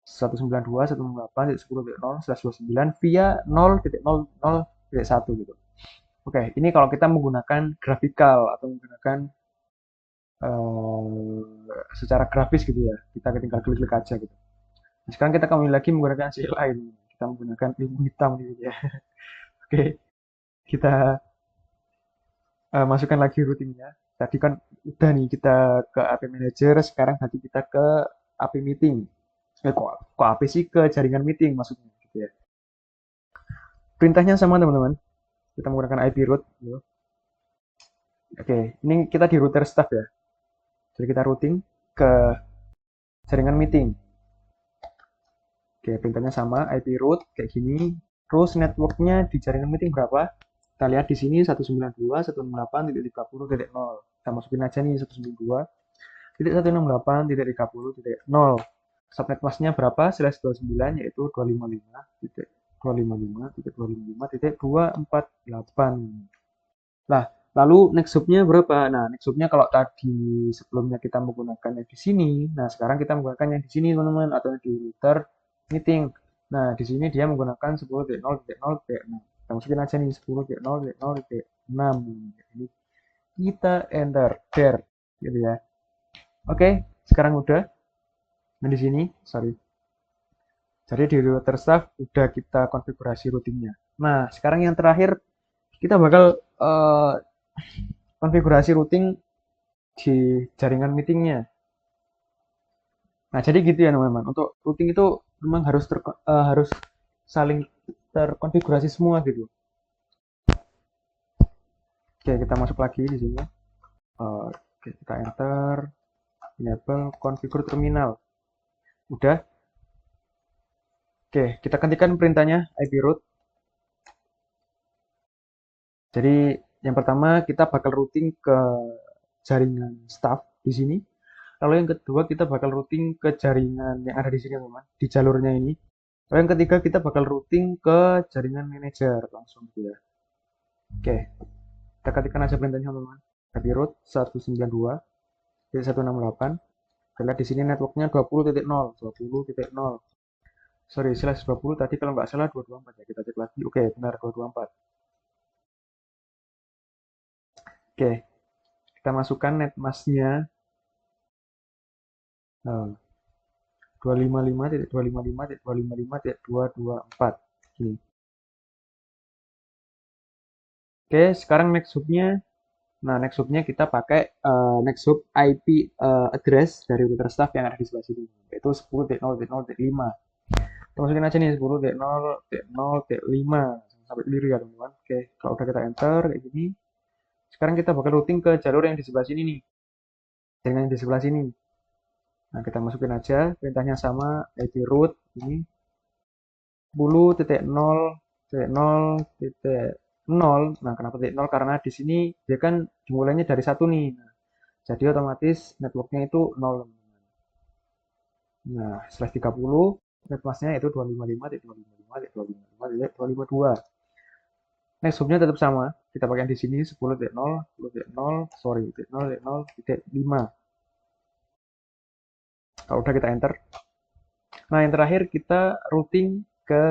192.168.10.0/29 via 0.00.1 gitu. Oke, ini kalau kita menggunakan grafikal atau menggunakan secara grafis gitu ya. Kita tinggal klik-klik aja gitu. Nah, sekarang kita kembali lagi menggunakan CLI ini. Kita menggunakan ilmu hitam gitu ya. Oke, kita masukkan lagi routingnya. Tadi kan udah nih kita ke AP Manager, sekarang nanti kita ke AP Meeting. Kok AP sih ke jaringan meeting maksudnya gitu ya. Perintahnya sama teman-teman. Kita menggunakan IP route. Gitu. Oke, ini kita di router staff ya. Jadi kita routing ke jaringan meeting. Oke, perintahnya sama, IP route kayak gini. Terus networknya di jaringan meeting berapa? Kita lihat di sini 192.168.30.0. Kita masukin aja nih 192.168.30.0. Subnet masknya berapa? Slash 29 yaitu 255.255.255.248. Nah, lalu next hubnya berapa? Nah, next hubnya kalau tadi sebelumnya kita menggunakan yang di sini, nah sekarang kita menggunakan yang di sini teman-teman atau di router meeting. Nah, di sini dia menggunakan 10.0.0.6. Kita masukin aja nih 10.0.0.6. Jadi kita enter there gitu ya. Oke, sekarang udah. Nah, di sini, sorry. Jadi di router staff udah kita konfigurasi routingnya. Nah, sekarang yang terakhir kita bakal konfigurasi routing di jaringan meetingnya. Nah, jadi gitu ya teman-teman. Untuk routing itu memang harus saling terkonfigurasi semua gitu. Oke, kita masuk lagi di sini. Oke, kita enter, enable configure terminal. Udah. Oke, kita ketikkan perintahnya IP root. Jadi yang pertama kita bakal routing ke jaringan staff di sini. Lalu yang kedua kita bakal routing ke jaringan yang ada di sini teman, di jalurnya ini. Lalu yang ketiga kita bakal routing ke jaringan manager langsung gitu ya. Oke, kita ketikkan aja perintahnya teman. IP root 192.168. Kita lihat di sini networknya 20.0, 20.0. Sorry, slash 20 tadi kalau nggak salah 224 ya. Kita cek lagi. Oke, benar 224. Oke, kita masukkan netmasknya. Nah, 255.255.255.224. Oke. Oke, sekarang next hubnya. Nah, next hubnya kita pakai next hub IP address dari router staff yang ada di sebelah sini, yaitu 10.0.0.5. Kita masukin aja nih 10.0.0.5 sampai keliru ya teman-teman. Oke, kalau udah kita enter kayak gini, sekarang kita bakal routing ke jalur yang di sebelah sini nih, dengan yang di sebelah sini. Nah, kita masukin aja perintahnya sama, IP root ini 10.0.0.0. Nah, kenapa titik 0? Karena di sini dia kan dimulainya dari satu nih. Nah, jadi otomatis networknya itu 0. Nah, slash 30, netmasknya itu 255.255.255.252. Next hubnya tetap sama. Kita pakai di sini 10.0, 10.0, sorry, 10.0.0.5. Kalau udah kita enter. Nah, yang terakhir kita routing ke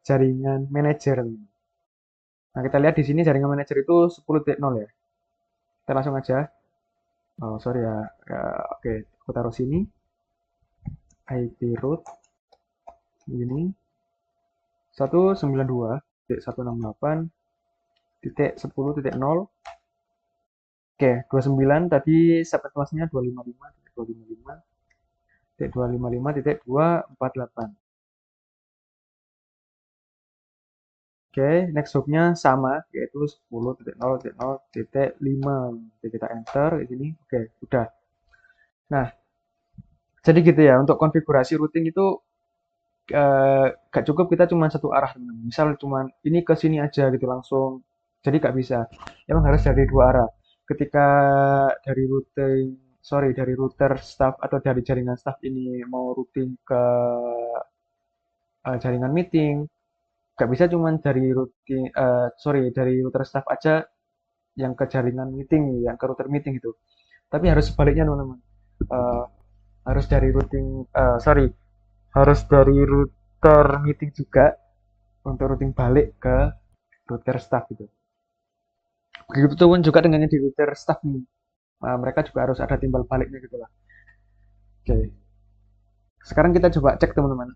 jaringan manager. Nah, kita lihat di sini jaringan manager itu 10.0 ya. Kita langsung aja. Oh, sorry ya. Oke, aku taruh sini. IP root ini 192.168.10.0. Oke, 29 tadi subnet kelasnya 255.255.255.248. Oke, next hubnya sama, yaitu 10.0.0.5. Oke, kita enter di sini. Oke, udah. Nah, jadi gitu ya, untuk konfigurasi routing itu gak cukup kita cuma satu arah teman-teman. Misal cuma ini ke sini aja gitu langsung. Jadi gak bisa. Emang harus dari dua arah. Ketika dari routing, sorry, dari router staff atau dari jaringan staff ini mau routing ke jaringan meeting, gak bisa cuma dari routing, sorry, dari router staff aja yang ke jaringan meeting, yang ke router meeting gitu. Tapi harus sebaliknya teman-teman. Eh, harus dari routing, sorry, harus dari router meeting juga untuk routing balik ke router staff gitu. Begitu pun juga dengan yang di router staff nih. Nah, mereka juga harus ada timbal baliknya gitu lah. Oke, sekarang kita coba cek teman-teman.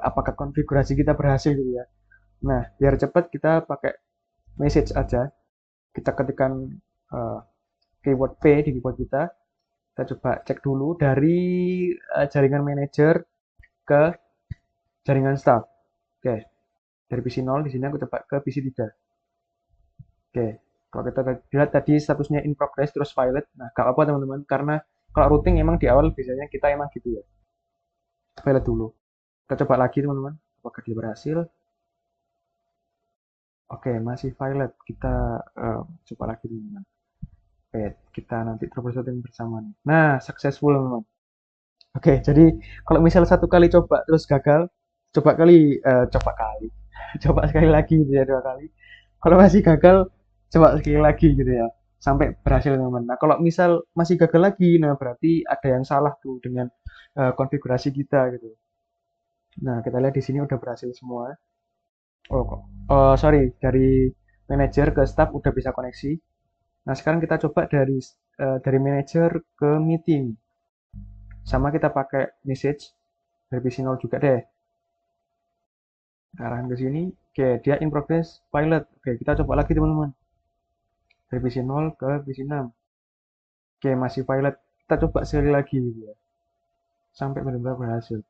Apakah konfigurasi kita berhasil gitu ya. Nah, biar cepat kita pakai message aja. Kita ketikkan uh, keyword P di keyboard kita. Kita coba cek dulu dari jaringan manager ke jaringan staff. Oke, dari PC 0 di sini aku coba ke PC 3. Oke, kalau kita lihat tadi statusnya in progress terus violet, nah gak apa-apa teman-teman, karena kalau routing emang di awal biasanya kita emang gitu ya, violet dulu. Kita coba lagi teman-teman, apakah dia berhasil? Oke, masih violet. Kita coba lagi teman-teman. Oke, kita nanti troubleshooting bersama nih. Nah, successful teman-teman. Oke, jadi kalau misal satu kali coba terus gagal, coba kali, coba sekali lagi gitu ya, dua kali. Kalau masih gagal, coba sekali lagi gitu ya, sampai berhasil teman-teman. Nah, kalau misal masih gagal lagi, nah berarti ada yang salah tuh dengan konfigurasi kita gitu. Nah, kita lihat di sini udah berhasil semua. Oh, sorry, dari manager ke staff udah bisa koneksi. Nah, sekarang kita coba dari manager ke meeting. Sama kita pakai message dari PC 0 juga deh. Arahan ke sini. Oke, dia in progress pilot. Oke, kita coba lagi teman-teman. Dari PC 0 ke PC 6. Oke, masih pilot. Kita coba sekali lagi gitu ya. sampai benar-benar berhasil.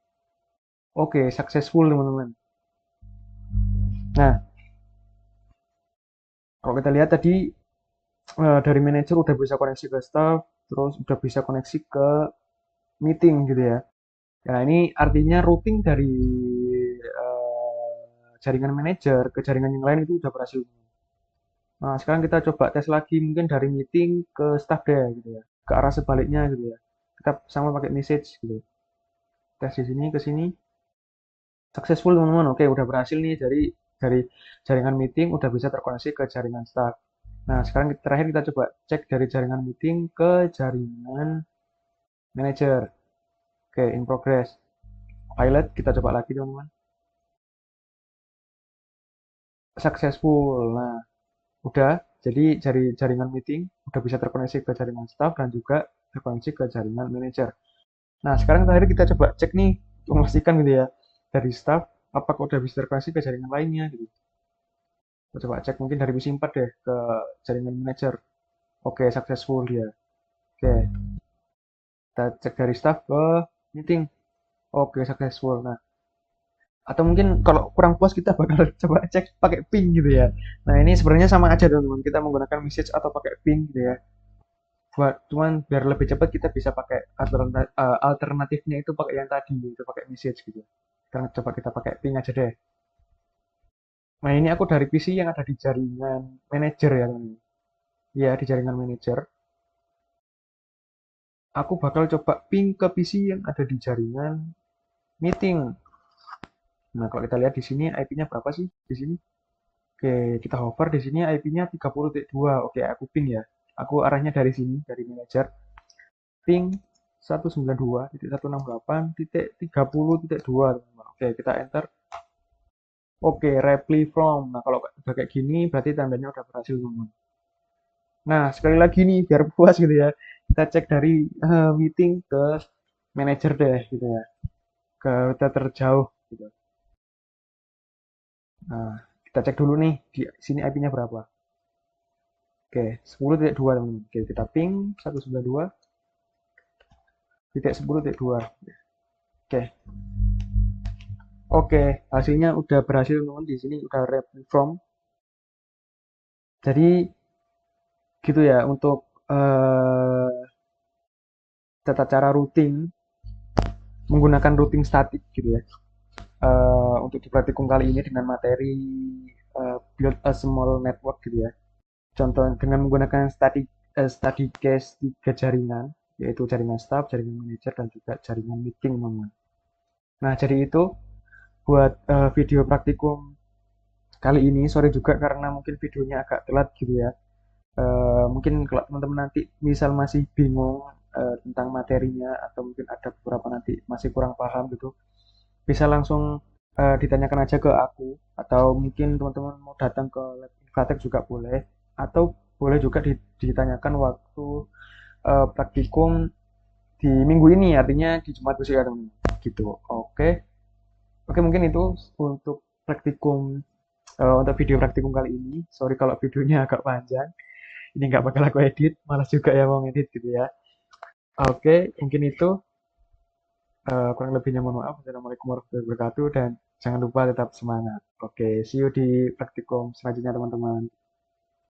Oke, successful teman-teman. Nah, kalau kita lihat tadi dari manajer udah bisa koneksi ke staff, terus udah bisa koneksi ke meeting gitu ya. Nah, ini artinya routing dari jaringan manajer ke jaringan yang lain itu udah berhasil. Nah, sekarang kita coba tes lagi mungkin dari meeting ke staff deh gitu ya. Ke arah sebaliknya gitu ya. Kita sama pakai message gitu. Tes di sini ke sini. Successful teman-teman. Oke, udah berhasil nih dari jaringan meeting udah bisa terkoneksi ke jaringan staff. Nah, sekarang terakhir kita coba cek dari jaringan meeting ke jaringan manager. Oke, in progress. Pilot kita coba lagi teman-teman. Successful. Nah, udah. Jadi jaringan meeting udah bisa terkoneksi ke jaringan staff dan juga terkoneksi ke jaringan manager. Nah, sekarang terakhir kita coba cek nih, memastikan gitu ya, dari staff, apakah udah bisa terkoneksi ke jaringan lainnya gitu. Kita coba cek mungkin dari misi 4 deh, ke jaringan manager. Oke, successful dia. Oke, kita cek dari staff ke meeting. Oke, successful. Nah, atau mungkin kalau kurang puas kita bakal coba cek pakai ping gitu ya. Nah, ini sebenarnya sama aja teman-teman. Kita menggunakan message atau pakai ping gitu ya. Buat cuman biar lebih cepat kita bisa pakai alternatifnya itu pakai yang tadi itu pakai message gitu. Sekarang coba kita pakai ping aja deh. Nah, ini aku dari PC yang ada di jaringan manager ya, teman. Ya, di jaringan manager. Aku bakal coba ping ke PC yang ada di jaringan meeting. Nah, kalau kita lihat di sini IP-nya berapa sih di sini? Oke, kita hover di sini IP-nya 30.2. Oke, aku ping ya. Aku arahnya dari sini, dari manager. Ping 192.168.30.2. Oke, kita enter. Oke, reply from. Nah, kalau udah kayak gini berarti tandanya udah berhasil, teman. Nah, sekali lagi nih biar puas gitu ya. Kita cek dari meeting ke manager deh gitu ya. Ke rute terjauh gitu. Nah, kita cek dulu nih di sini IP-nya berapa. Oke, 10.2 teman-teman. Oke, kita ping 192.10.2. Oke. Oke, hasilnya udah berhasil teman-teman. Di sini udah reply from. Jadi gitu ya untuk tata cara routing menggunakan routing statik gitu ya. Untuk di praktikum kali ini dengan materi build a small network gitu ya. Contoh dengan menggunakan study case 3 jaringan, yaitu jaringan staff, jaringan manager, dan juga jaringan meeting, teman-teman. Nah, jadi itu buat video praktikum kali ini. Sorry juga karena mungkin videonya agak telat gitu ya. Mungkin kalau teman-teman nanti misal masih bingung tentang materinya atau mungkin ada beberapa nanti masih kurang paham gitu, bisa langsung ditanyakan aja ke aku atau mungkin teman-teman mau datang ke lab Infratech juga boleh atau boleh juga ditanyakan waktu praktikum di minggu ini artinya di Jumat besok ya teman gitu. Oke. Oke, mungkin itu untuk praktikum untuk video praktikum kali ini. Sorry kalau videonya agak panjang. Ini nggak bakal aku edit, malas juga ya mau edit gitu ya. Oke, mungkin itu kurang lebihnya mohon maaf. Assalamualaikum warahmatullahi wabarakatuh dan jangan lupa tetap semangat. Oke, see you di praktikum selanjutnya teman-teman.